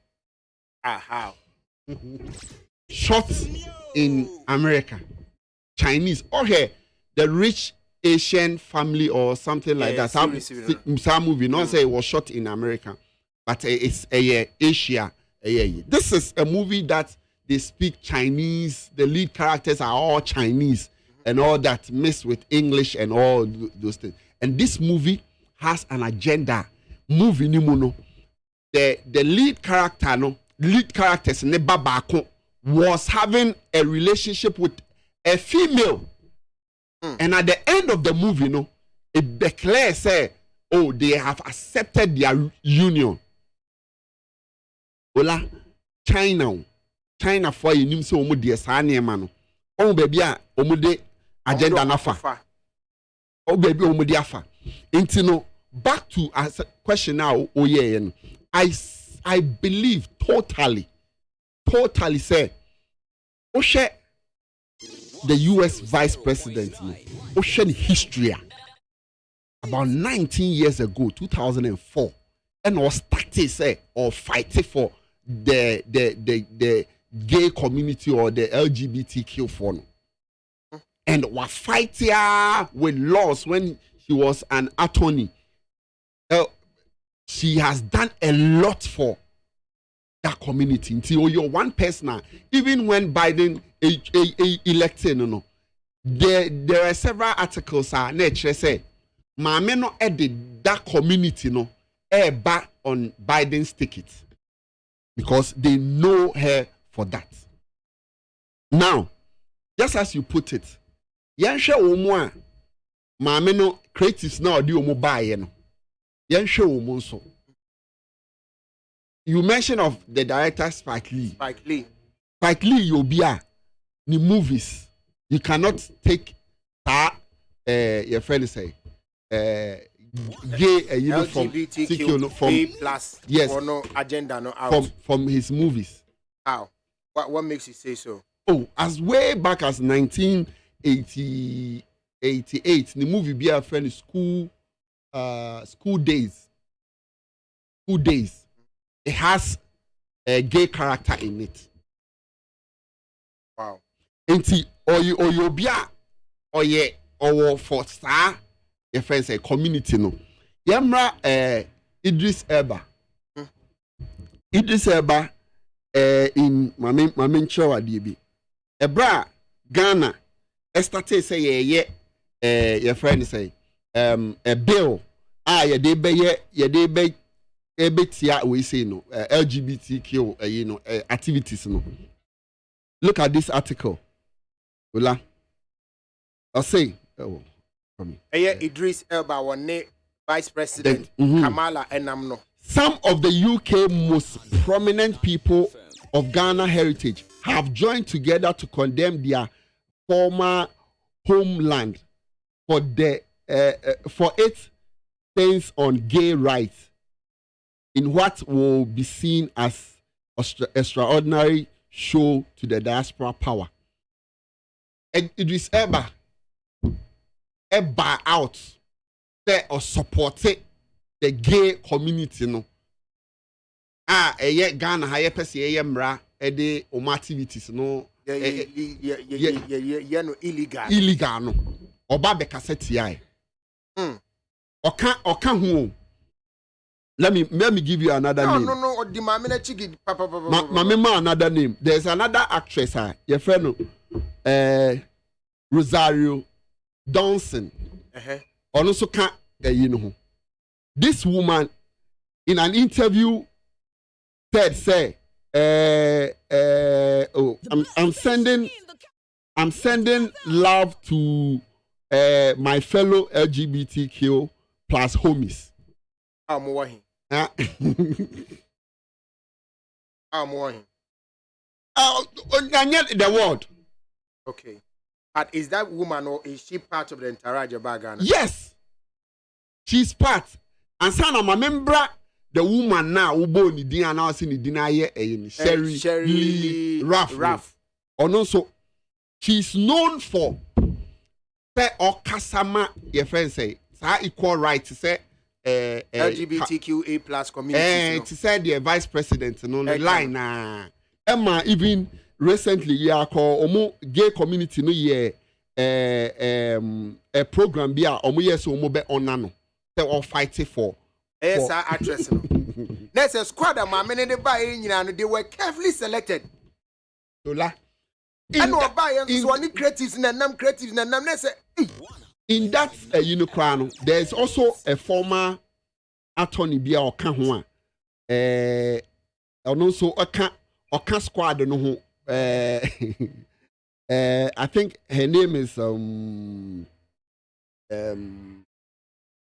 How? Shot in America, Chinese. Okay, the rich Asian family or something like that. Some movie, not say it was shot in America, but it's Asia. This is a movie that they speak Chinese. The lead characters are all Chinese and all that, mixed with English and all those things. And this movie has an agenda. Movie ni mono. The lead characters ne babako was having a relationship with a female. And at the end of the movie, it declares, they have accepted their union. Ola, China for you, so omo de sane man. Oh baby, omo de agenda nafa. Oh baby, omo de afa. Intino, back to a question now. Oh yeah, I believe totally say, Oshe, the U.S. Vice President, Ocean history about 19 years ago, 2004, and was started say or fighting for the gay community or the LGBTQ for, and was fighting with laws when he was an attorney. She has done a lot for that community. Until you're one person, even when Biden elected, there are several articles nature say, "Mama no edit that community back on Biden's ticket because they know her for that." Now, just as you put it, yanshe omo mama no creatives now di omo buy no. Yanshe omo so. You mentioned of the director Spike Lee. Spike Lee, Yobia, the movies. You cannot take that, your friend say, gay, LGBTQ from plus, yes, or no agenda, no out. From his movies. How? What makes you say so? Oh, as way back as 1988, the movie be a friend school days. It has a gay character in it. Wow. Enti oyobia oye owo for star your friends say community no. Yamra Idris Elba. Idris Elba in Mamin Chowa DB. Ebra Ghana estate say your friend say a bill ye de be ebetia we say no LGBTQ activities no. Look at this article. Ola. I'll say Idris Elba one Vice President Kamala Enamno. Some of the UK most prominent people of Ghana heritage have joined together to condemn their former homeland for its stance on gay rights in what will be seen as extraordinary show to the diaspora power. Idris Elba buy out or support the gay community no Ghana higher person mra de activities no illegal no oba be cassette ai oka hu let me give you another name no the mamina chigi papa mama another name there's another actress your friend Rosario Dawson also can this woman in an interview said say I'm sending love to my fellow LGBTQ plus homies. I'm working. The word. Okay. But is that woman or is she part of the entire Ghana? Yes. She's part. And son of a member, the woman now who born in Dina now seen in Dina Sherry Raff. Or no, so she's known for or Kasama, your friend say, equal right to say LGBTQA plus community. To say the vice president on the line. Emma even recently yeah call omo gay community no year a program be a omo yes omo be onano they all fighting for actress no. There's a squad of my men they buy they were carefully selected. Dola. And no buy so any creatives and nam creatives and nam say in that unicorn there's also a former attorney bia oka ho a also oka squad no I think her name is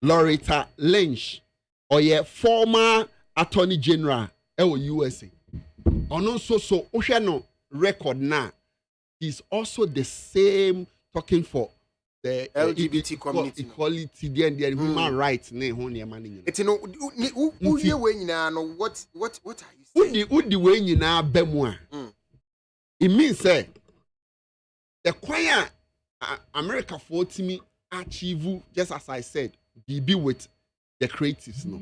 Loretta Lynch or yeah former attorney general USA also so no record now he's also the same talking for the LGBT community equality there and the human rights ne ho ne man it no who here we nyina no what are you saying who the way nyina ba mu a it means say the choir America for me achieve just as I said be with the creatives no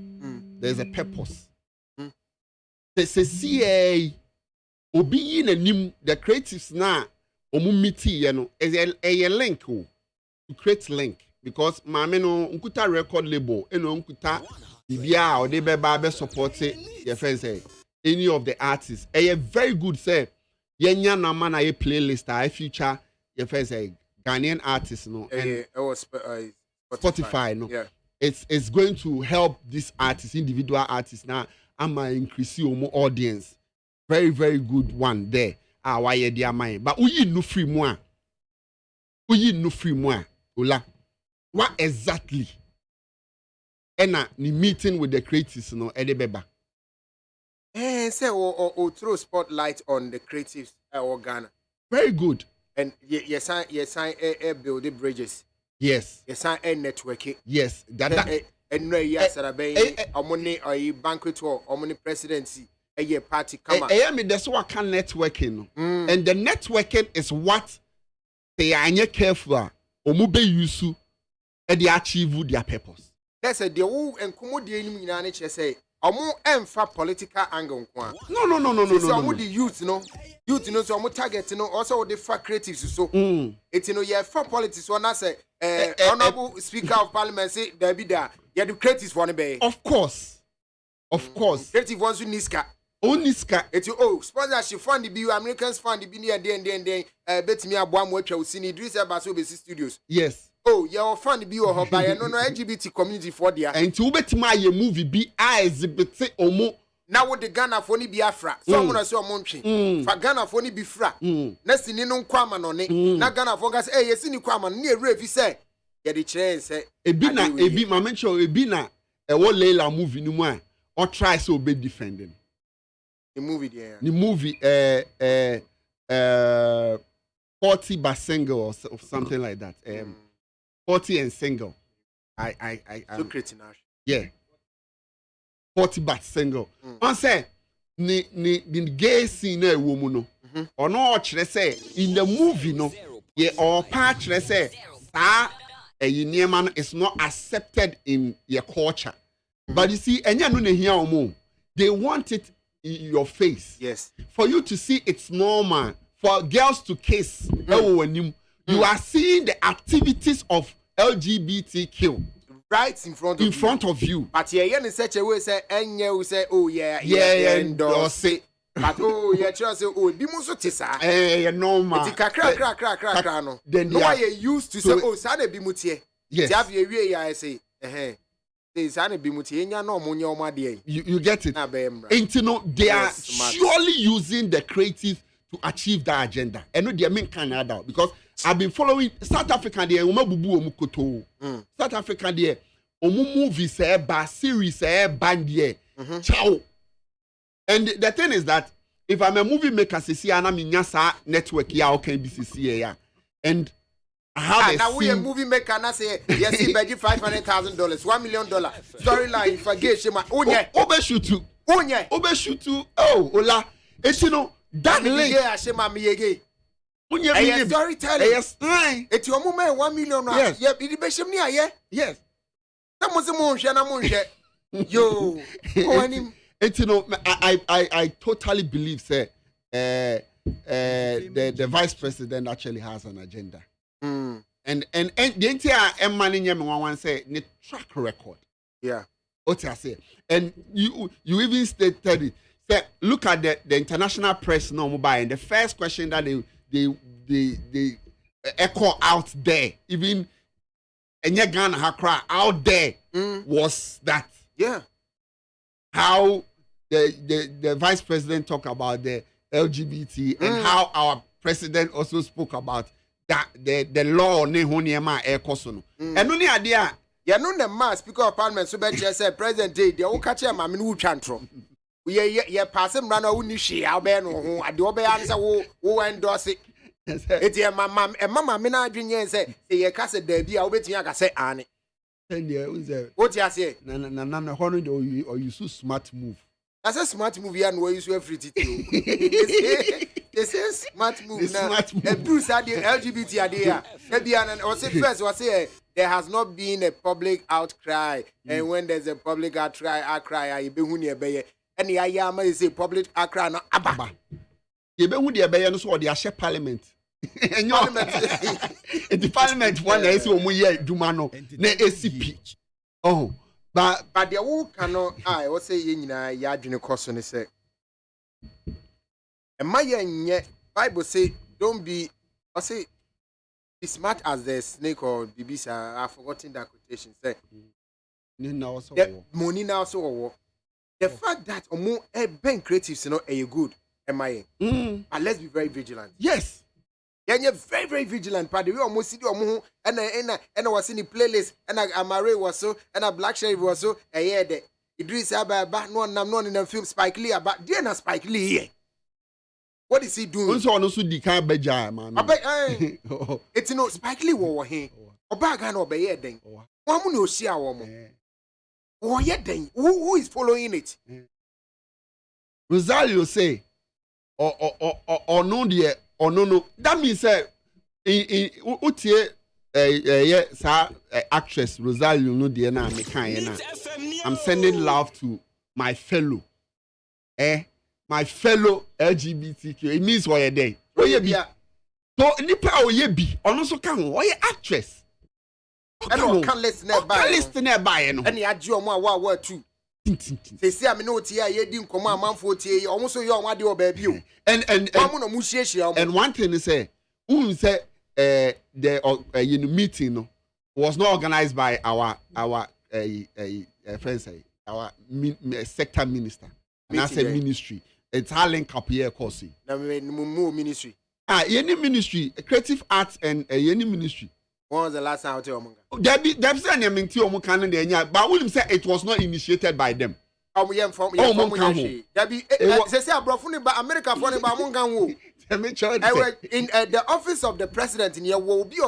there's a purpose they say CA obi in anim the creatives na omu meeting you know is a link to create link because mama no nkuta record label eno nkuta bibia or they be support your friends say any of the artists very good say yenya na man a playlist a future your friends say Ghanaian artists no and Spotify no yeah it's going to help these artists individual artists now ama increase your audience very very good one there why you their mind but we no free more Ola what exactly ena ni meeting with the creatives no edebeba say or throw spotlight on the creatives or Ghana very good and yes I build the bridges yes I networking yes that and no yes money or banquet or money presidency a party come me that's what can networking and the networking is what they are careful omube yusu e dey achieve their purpose that's a the who enkomo dey nim nyina na che say omo emfa political angle nko no so omo the youth no so omo target no also the fa creatives so it no ye fa politics one say honorable speaker of parliament say there be there you the creatives for be of course creative ones who niska Oniska eti sponsorship fund bi Americans fund bi near den betimi aboa mo atwa usini Idris Abaso Obesi Studios yes your fund bi ho ba no LGBT community for there enti wo betima aye movie bi a exhibit omo na wo de Ghana for ni Biafra so mo na so mo ntwe fa Ghana for ni bi fra na sini no nkwa ma no ne na Ghana for gas yesi ni kwa ma no ne ewre fi say ye de kire say ebi ma mention ebi na wo Leila movie ni mu a or try so be defending the movie there. The movie 40 by single or something like that. 40 and single. I so creating yeah. 40 by single. On say the gay scene a woman no. Or no say in the movie no. Yeah or part say it's not accepted in your culture. But you see, they want it in your face. Yes. For you to see it's normal. For girls to kiss, you are seeing the activities of LGBTQ right in front of you. But in such a way, say, and you say, oh yeah, endorse it. But oh yeah, just say, oh, be muso tisa. Normal. Crack. No. Then no, I used to say, oh, sane be mutie. Yes. I say, You get it. They are surely using the creative to achieve that agenda. And no, they mean Canada because I've been following South Africa there. South Africa there. Movies series ciao. And the thing is that if I'm a movie maker, see, I'm network okay, BCC and now we a movie maker and I say yes, he budget $500,000, $1 million storyline. If I get shema, Obeshutu. Oh, Ola, it's that link. Yeah, shema me again. Storytelling. Yes, it's your moment $1 million. Yes. Yep, it be shema yeah. Yes. That was a monshana. Yo, it's I totally believe say the vice president actually has an agenda. And the entire managing one say the track record. Yeah. What I say. And you even stated it. Say, look at the international press no mobile. And the first question that they echo out there, even Ghana Hakra out there was that. Yeah. How the vice president talked about the LGBT and how our president also spoke about that the law ne ho niema e koso no eno ne ade a ye no the mass speaker of parliament so be say president day the wo ka che ma me no twantro ye pass mra na wo ni hwe a be no ho ade wo be ya say wo endorse it ye mama me na adwenye say ye ka say da bi a wo betun aka say ane and ye unze what you say na ho no or you so smart move. That's a smart move and we use everything. This is smart move now. And Bruce had the LGBT idea. Maybe or say first or say there has not been a public outcry. And when there's a public outcry, I be huni ebeye. And the ayama is a public outcry no ababa. You be huni ebeye no so they share parliament. And the parliament one is omo ye dwuma no na ACP. Oh. But the who cannot I will say ya adwene cost on say. And my Bible say don't be I say be smart as the snake or the beast. I've forgotten that quotation. Say money now so the fact that being creative is good. Am I? But let's be very vigilant. Yes. You're very, very vigilant. But we almost see you and I was in the playlist and Amare was so and a Black Sheriff was so a year there. Idris Abba no in the film Spike Lee about dear Spike Lee here. What is he doing? Also the kind beja man. It's no Spike Lee war here. Or bag and obey it then. One no see our woman. Oh yeah then who is following it? Rosario say or no dear. Oh no. That means that utie actress Rosario no dear na me kan na. I'm sending love to my fellow. My fellow LGBTQ. It means what you dey. Oye bi. To nipa oye bi. Ono so kan oye actress. And can listen nearby. Can listen nearby no. And ya ji omo wa too. They say I'm no tia ye di nkoma amanfo tie almost so you want the baby o and one thing is say who say the meeting no was not organized by our friends our sector minister and I said ministry it's our link up here course na ministry any ministry creative arts and any ministry. When was the last time I tell you? They've said anything to you, but William said it was not initiated by them. Say America in the office of the president in your will be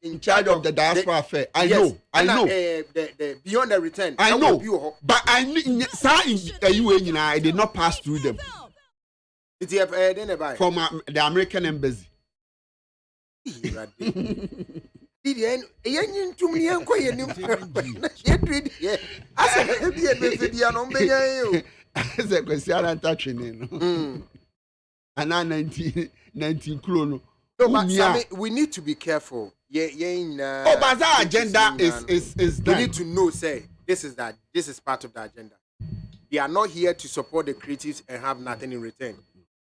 in charge of the diaspora affair. I know. The beyond the return. I know. But I did not pass through them. From the American embassy. Did yen to me and quay and yet I said, be a video on Benny. As a question touching and 19 chrono. No, but Sammy, we need to be careful. Yeah, but that agenda is we need to know, say, this is part of the agenda. They are not here to support the creatives and have nothing in return.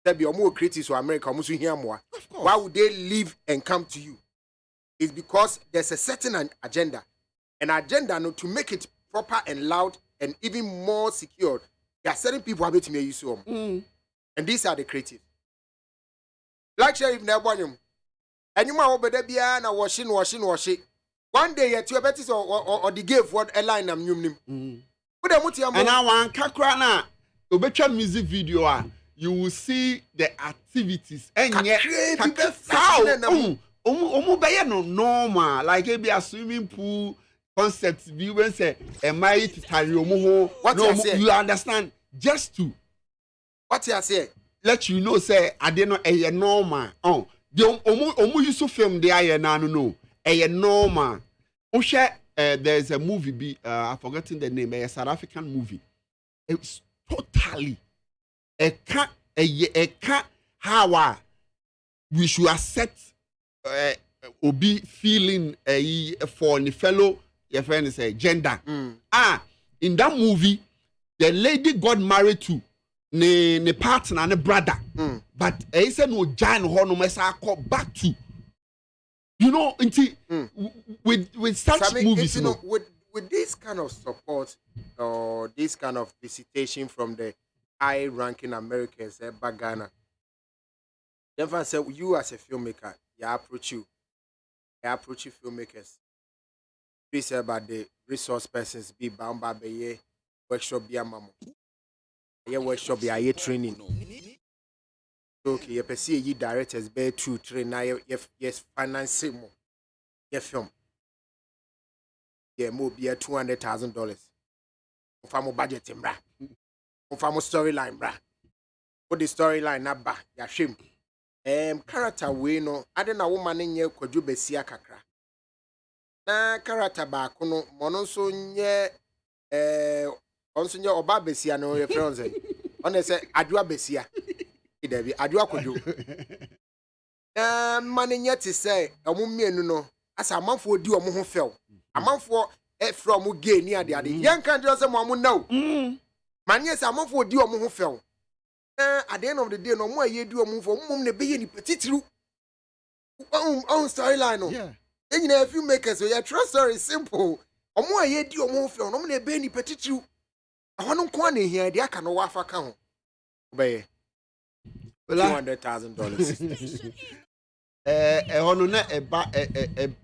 There be more creatives to America, almost hear more. Why would they leave and come to you? It's because there's a certain agenda. An agenda to make it proper and loud and even more secure. There are certain people who have to make use of them. And these are the creatives. Like Sheriff Nebonium. And you might over there be washing. One day at your betis or the give what a line I'm using. And now one kakrana obecha music video you will see the activities and yet no normal like it be a swimming pool concept we say am I to carry you understand just to what you say let you know say I didn't know a normal the use to film the eye no a normal there's a movie I've forgotten the name, a South African movie. It's totally a cat how we should accept or be feeling for the fellow your friend is a gender. In that movie, the lady got married to the partner and the brother. But I said no John Hono back to. You know, with such movies, you know, with this kind of support or this kind of visitation from the high-ranking Americans, back Ghana, then say you as a filmmaker, I approach filmmakers. Please say about the resource persons be bound by the workshop be a mamo, workshop be a training. Okay, you perceive you directors be to train now. Yes, finance more. Your film. Yeah, more be $200,000. Ufamo budget bra. Ufamo storyline bra. Put the storyline na ba. Ya shame. Character we no. Ade na woman nye kwadwo besia kakra. Na character ba kono mono so nye onso nye oba besia no your friends. On say adwa besia. Debi adwa kodo mane nya te say omo mienu no asa amanfo di omo ho fel amanfo from gay ni ade yen kan just say mo now mane say amanfo di omo ho fel at the end of the day no mo aye di omo fo mum ne beye ni petitiru on storyline no yeah nyina few makers so your true story is simple omo aye di omo ho fel no mo ne beye ni petitiru ahono nko na hia de aka no wafa ka ho obeye $200,000.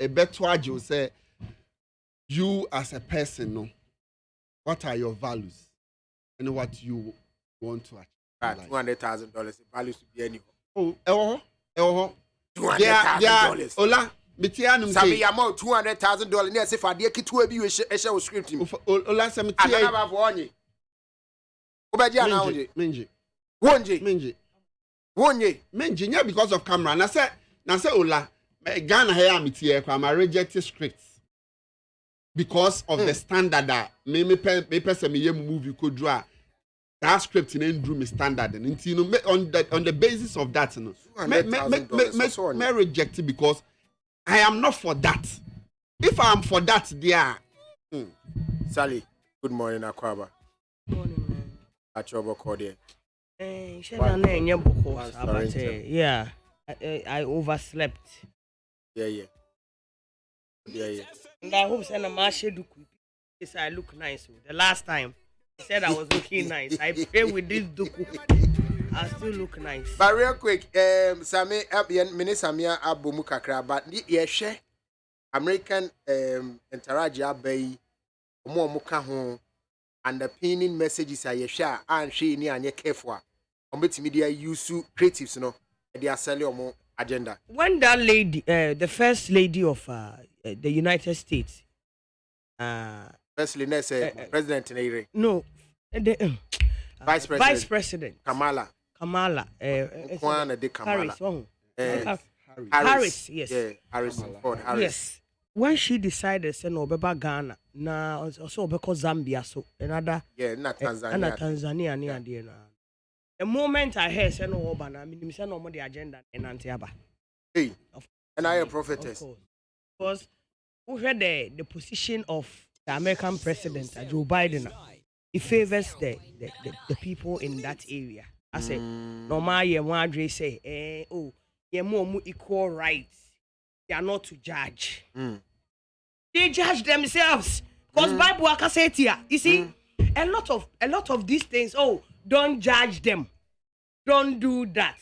A better you say you as a person, no. What are your values and what you want to achieve? $200,000 values to be any. $200,000. Ola, metianum say. Sabi yamo $200,000. Ni ase fa de kitu abi we share script him. Ola se metia. Anaba ba onye. Obaji ana onye. Menji. Wonye menjinya because of camera na say Ola Ghana here am tie kwa ma reject scripts because of the standard that me person me movie could draw that script in drew me standard and you know on the basis of that you know me reject it because I am not for that. If I am for that there Sally, good morning Akwaba. Good morning man. Achobo Cordier. Yeah, I overslept. Yeah. And I hope I look nice. The last time he said I was looking nice. I pray with this duku. I still look nice. But real quick, Sammy, Samia Abumu Kakra, but the share American Interagia Bay, more Muka home, and the pinning messages I share, and she near and careful. On media use creatives, you know, they are selling more agenda. When that lady, the first lady of the United States, first lady, President Nere. No, the Vice President Kamala. Harris, yes. Yeah, Harris. Ford, Harris. Yes. when she decided say no beba Ghana na also beko Zambia so another not Tanzania near there na. The moment I heard say no oba na minim say no mo the agenda and antiaba. Hey. And I a prophetess. Of course. Because we heard the position of the American president Joe Biden. It favors the people in that area. I say, normal ye one say, oh, ye more equal rights. They are not to judge. They judge themselves. Because Bible can say here. You see, a lot of these things. Oh, don't judge them. Don't do that.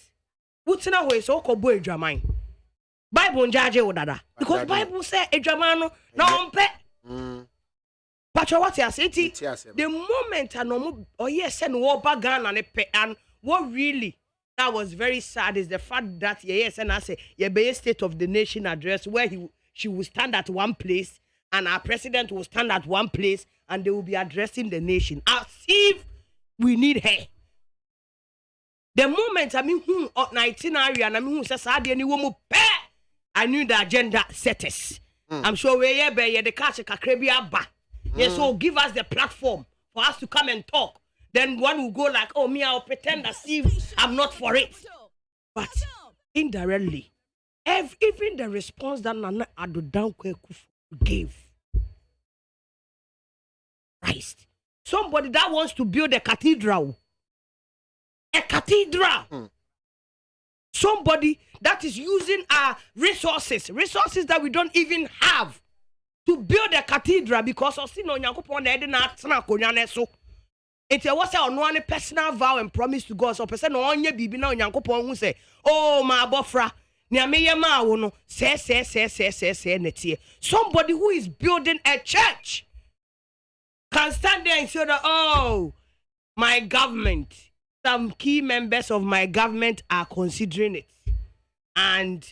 What's in a way so called boy Jamine? Bible judge you that because Bible say a Jamano no pet. But what you say? The moment I know, oh yes, and war bagan and what really. That was very sad is the fact that yes, and I say be State of the Nation address where she will stand at one place and our president will stand at one place and they will be addressing the nation as if we need her. The moment I mean who 19 area and I mean who says I knew the agenda setters. I'm sure we be the catch a ba. Yes, so give us the platform for us to come and talk. Then one will go like, oh, me, I'll pretend as if I'm not for it. But indirectly, even the response that Nana Adodankwe gave, Christ, somebody that wants to build a cathedral, somebody that is using our resources that we don't even have to build a cathedral because of sin on Yankopon na so. It was a personal vow and promise to God. So person on your bibi na Yankopon who say, oh my bofra, nia me yema wono say netie. Somebody who is building a church can stand there and say that, oh, my government, some key members of my government are considering it. And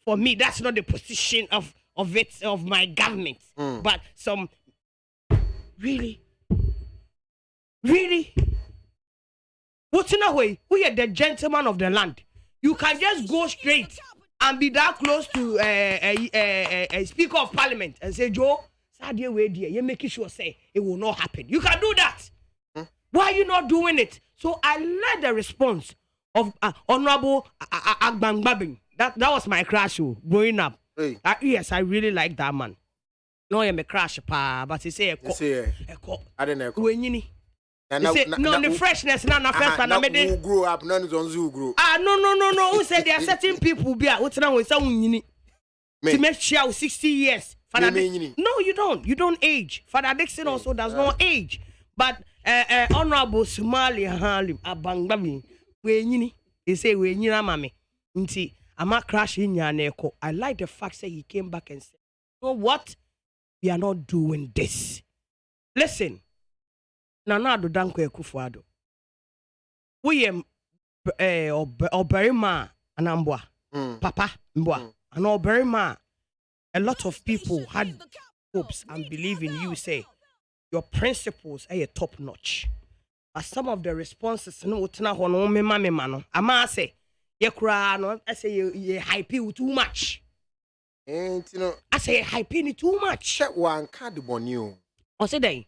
for me, that's not the position of my government. But some Really? What's in a way? We are the gentleman of the land. You can just go straight and be that close to a speaker of parliament and say, Joe, Sadia way dear, you're making sure say it will not happen. You can do that. Why are you not doing it? So I like the response of Honorable Agbangbabin. That was my crush growing up. Hey. Yes, I really like that man. No, I'm a crash, pa, but he say I don't know. No, the freshness, no, fresh, and I made it. Grow up, none on zoo grow. No. Who said there are certain people be what's now with someone to make sure 60 years. No, you don't. You don't age. Father Dixon also does not age. But Honorable Somali Halim Abangbami, he say we mami. Nti, I'm a crash in your neko. I like the fact that he came back and said, you know what? We are not doing this. Listen, Nana Adodankwe Kufuado. We am Oberima Anambwa, Papa Mbwa, and Oberima. A lot of people had hopes and believe in you. Say your principles are top notch. But some of the responses, no, tena hono me mano. Ama say ye kura no. I say ye hype you too much. And you know, I say hyping it too much. Check one card on you. I say they.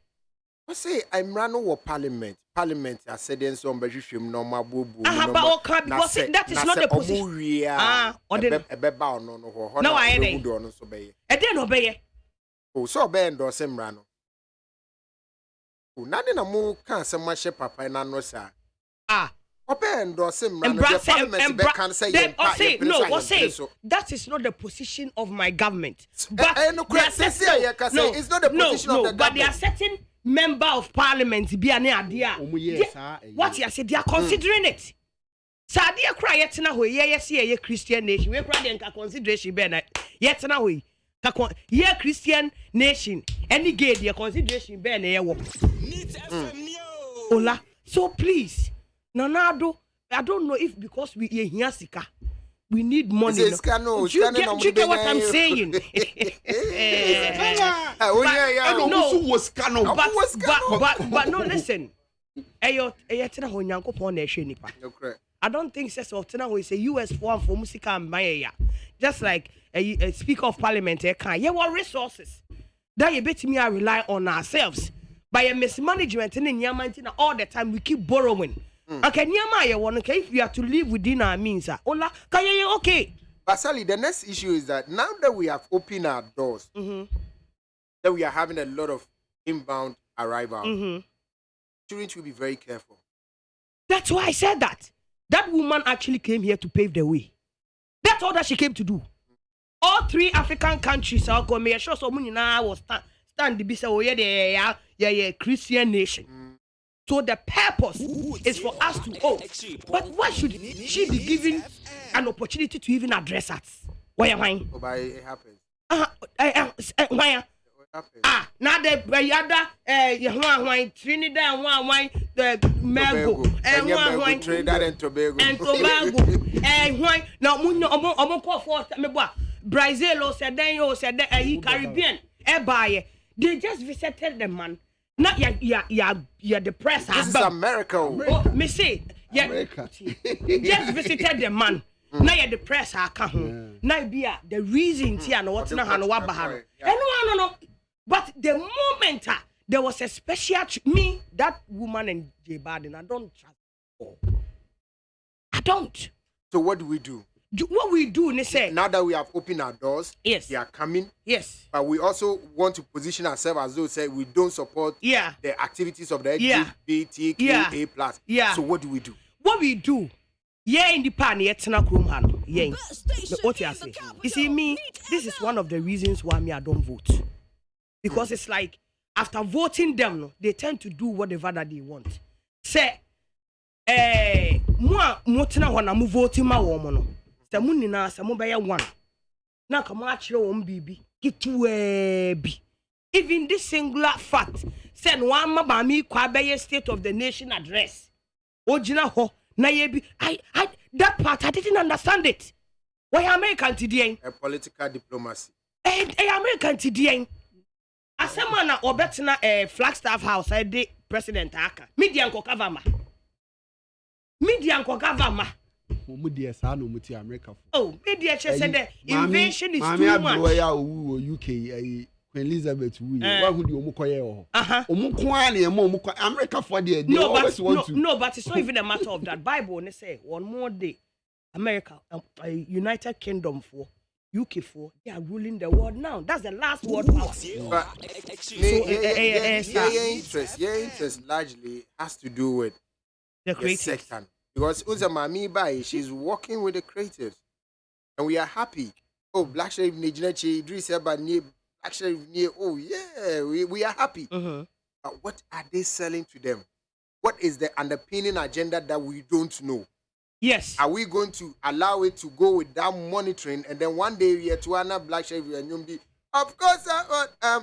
I say I'm running over parliament. Parliament, I said in some bedroom normal boo. But that is not the position. Or the no, I ain't. I didn't obey. Oh, so bend or some rano. Oh, none in a more can't so much papa and anosa. Open or sim rano. That is not the position of my government. But it's not the position of the government. But they are certain member of parliament be an idea. What you say they are considering it. Sadia cry yet now ye Christian nation. We cry in consideration be na yet now we ye Christian nation. Any gay their consideration be na ye wo. Ola. So please, Nanado, I don't know if because we here sika. We need money. You get what I'm saying? But no, listen. I don't think says of we say US for music and maya. Just like a speaker of parliament, yeah, what resources that you bet me I rely on ourselves by a mismanagement in Yamantina all the time. We keep borrowing. Okay, Nyama, one okay, if we have to live within our means, Ola, okay. But Sally, the next issue is that now that we have opened our doors, that we are having a lot of inbound arrival, shouldn't we be very careful? That's why I said that. That woman actually came here to pave the way. That's all that she came to do. All 3 African countries are going to show someone now was stand the bisa oh yeah Christian nation. So the purpose is for us to but why should she be given an opportunity to even address us? Why am I? Oh, but it happens. Why? Now the Yada Trinidad why the Mergo Trinidad and Tobago why now Munyo call for me Brazil said then Caribbean they just visited the man. Not you're depressed. This is America. Oh, me say, America. Just visited the man. Now you're depressed. Now be the reason here no what's not Bahar. No. But the moment there was a special me, that woman and J Baden, I don't trust. I don't. So what do we do? What we do, they say. Now that we have opened our doors, yes, they are coming. Yes. But we also want to position ourselves as though say we don't support the activities of the LGBTQA plus. Yeah. So what do we do? What we do? Yeah, in the pan, yet na krum han. Yeah. What you say? You see me, this is one of the reasons why I don't vote. Because it's like after voting them, they tend to do whatever that they want. Say, motina wana mu voting ma woman no. Say muni na say mo be one. Na come achire won bibi. Kitu bi. Even this singular fact, say one ma ba mi kwa be State of the Nation address. Ojina ho na ye bi. I that part I didn't understand it. Why American today? A political diplomacy. American today. Asema na obetina Flagstaff House de President aka. Media nko cover ma. Media sa no muti America. Oh, media che said the invasion is too much. Mami ya owu UK Queen Elizabeth wu. Why would you omukoye o? Omuko an e mo omuko America for there. No, but it's not even a matter of that. Bible ne say one more day America United Kingdom for UK for they are ruling the world now. That's the last world power. Your interest largely has to do with the creators. Because Uza Mami Bai, she's working with the creators. And we are happy. Oh, Black Sheriff Nijinachi, Idris Eba near Black Sheriff near. Oh, yeah, we are happy. But what are they selling to them? What is the underpinning agenda that we don't know? Yes. Are we going to allow it to go without monitoring and then one day we are to another Black Sheriff and you'll be, of course, a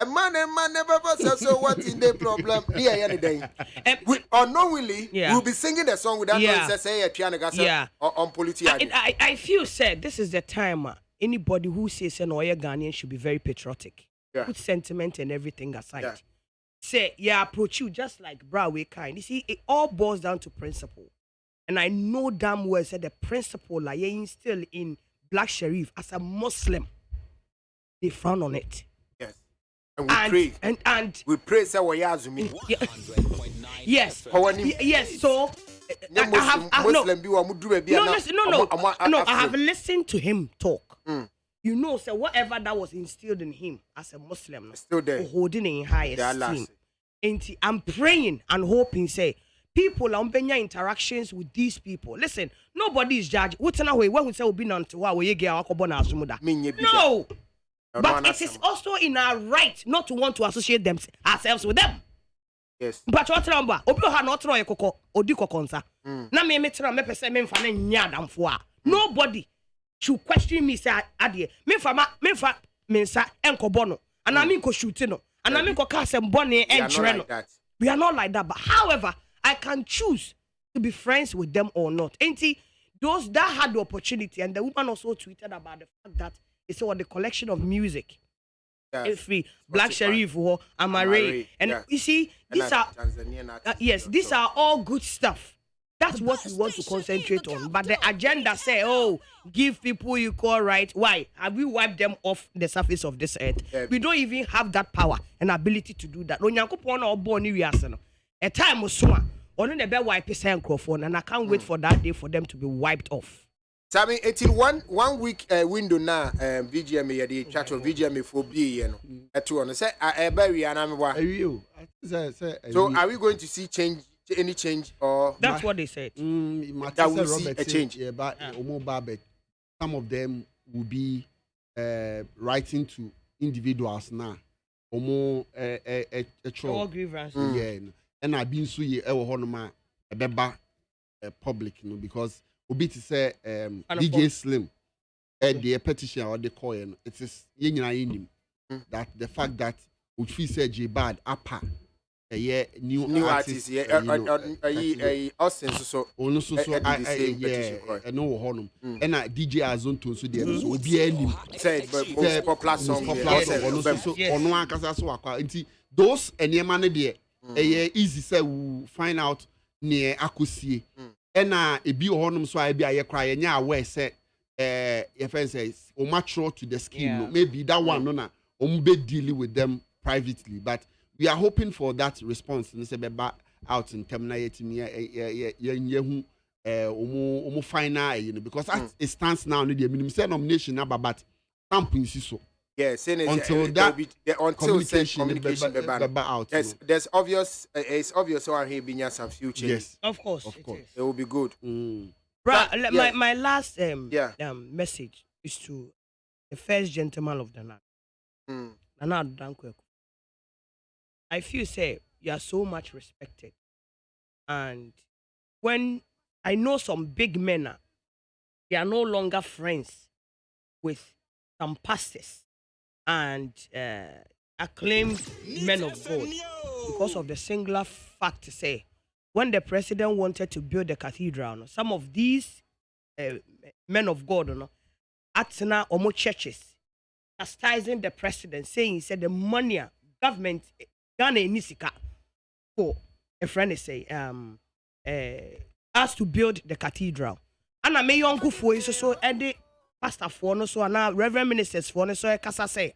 man never was so what is the problem? We unknowingly we'll be singing the song without knowing say a piano on politics. I feel said this is the time anybody who says an oil Ghanaian should be very patriotic. Put sentiment and everything aside. Say approach you just like Broadway kind. You see, it all boils down to principle. And I know damn well said the principle like you instill in Black Sheriff as a Muslim. They frown on it. And we pray. And we pray say we azumi. Yes. Yes. So I have listened to him talk. You know, so whatever that was instilled in him as a Muslim, still there, holding in high esteem. And I'm praying and hoping, say, people are on interactions with these people. Listen, nobody is judged. What's in a way when we say we've been on to what we get our no. But it is also in our right not to want to associate ourselves with them. Yes. But what number? Obi not try koko odi kokonsa. Na me metra me pese me mfa na nya adamfo a. Nobody should question me say adie. Me fa mensa enkobo no. Ana me nko shoot no. Ana me nko ka asem bone enkyere no. We are not like that. But however, I can choose to be friends with them or not. Ain't those that had the opportunity, and the woman also tweeted about the fact that it's all the collection of music. It's free. Black Sheriff or Amare. And you see, these are these are all good stuff That's what we want to concentrate on. But the agenda say, oh, give people equal right. Why? Have we wiped them off the surface of this earth? Yeah. We don't even have that power and ability to do that. A time was soon. Only the best wipe his microphone, and I can't wait for that day for them to be wiped off. Sammy, 1 week window now, VGMA, the chat of VGMA for B, you know, at 2 on. Say, I bury and I'm one. So, are we going to see any change or that's what they said? That will see a change. Yeah, but some of them will be writing to individuals now. A grievance. Yeah, and I've been so ye a beba public, you know, because Obi to say DJ Slim the petition or the coin, it is yin that the fact that we say J Bad apa a new artist, Austin so I know honum and DJ Azonto so there so be any said but popular song on one kasa so akwa nti those enema there easy say we find out near akosie ena ebi honum so I be aye cry nya aware say your friend says o mature to the scheme no maybe that one no na be dealing with them privately, but we are hoping for that response and say back out in terminate me final, you know, because as it stands now the minimum nomination number but something so yes until that communication out. Yes, there's obvious it's obvious so he been some future. Yes, of course it will be good. My last message is to the first gentleman of the land. Nana Dankwe. I feel say you are so much respected, and when I know some big men, they are no longer friends with some pastors and acclaimed men of God because of the singular fact to say when the president wanted to build the cathedral, some of these men of God, at now almost churches chastising the president, saying he said the money government Ghana Nisika for a friend say asked to build the cathedral. And I may uncle for so and pastor for no so now reverend ministers for no so kasa say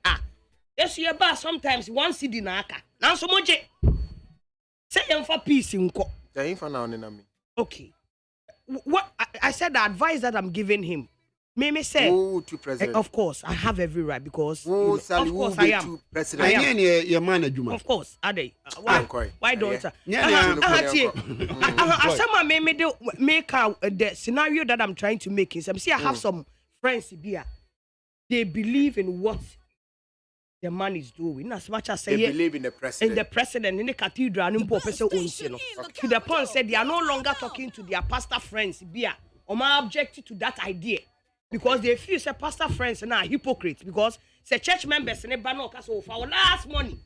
yes you ba sometimes one city na aka now so much say em for peace nko okay what I said the advice that I'm giving him me say to president. Of course I have every right because of course I am president. I am your man of course are they why don't I say me do make the scenario that I'm trying to make is I have some friends here they believe in what the man is doing as much as they believe in the president in the cathedral and to the point said they are no longer talking to their pastor friends here or my objective to that idea. Because they feel say pastor friends are hypocrites because say church members in a so for our last money.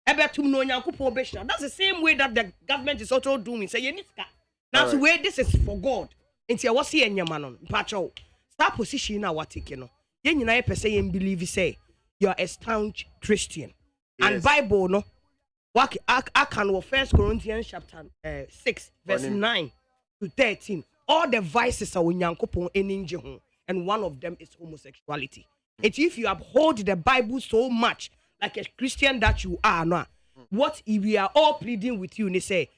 That's the same way that the government is also doing. Say that's the way this is for God. Into what's here in your man Pacho. Start position now what you know. You say believe say you're a staunch Christian. Yes. And Bible no. What I can 1 Corinthians chapter 6 verse 9 to 13. All the vices are in Yankopon in and one of them is homosexuality. And if you uphold the Bible so much, like a Christian that you are now, what if we are all pleading with you and they say,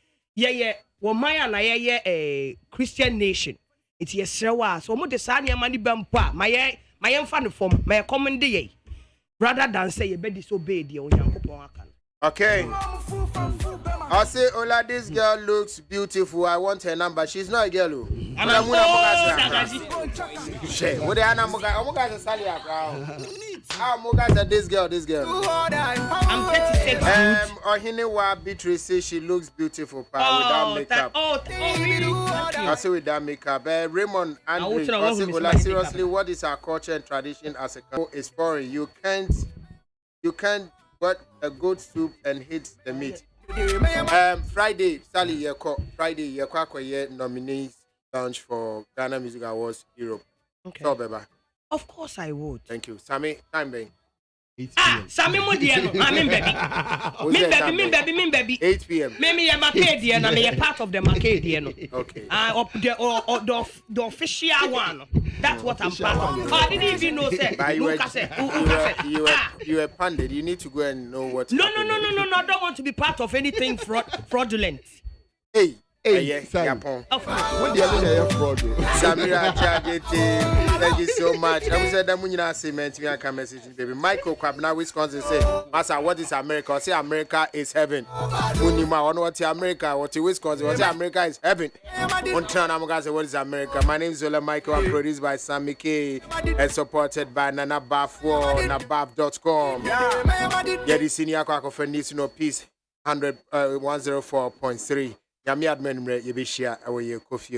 well, my a Christian nation. It's yes, sir. So much the Sanya money bumpa, my fan form, my common day, rather than say you better disobey the Onyanko. Okay. I say, Ola, this girl looks beautiful. I want her number. She's not a girl. What the Anamuga Sally? This girl. I'm 36. Ohiniwa Beatrice says she looks beautiful without makeup. Really? I say without makeup. Raymond Andre, I say, Ola, seriously, what is our culture and tradition as a country? It's foreign. You can't got a good soup and hit the meat. Friday, Sally, Friday, nominees launch for Ghana Music Awards Europe. Okay. So, Beba. Of course I would. Thank you. Sammy, time being. Sami mo dear no, me baby. 8 p.m. Me Macadian, and me a part of the Macadian. Okay. Up the official one. That's what I'm part of. I didn't even know say. You were pandit. You need to go and know what. No. I don't want to be part of anything fraudulent. Hey. What the other fraud? Samira Chagete, thank you so much. I said that Munina cement me and come message baby. Michael Kwabna, Wisconsin say, Master, what is America? I say America is heaven. Munima, I know what America, what Wisconsin, what America is heaven. On turn, I'm going to say, what is America? My name is Zola Michael. I'm produced by Sammy K and supported by Nana Bafwo, nabaf.com. Yeah, the senior quack of needs to know peace 104.3. Yami admin re yebishia awe ye kofi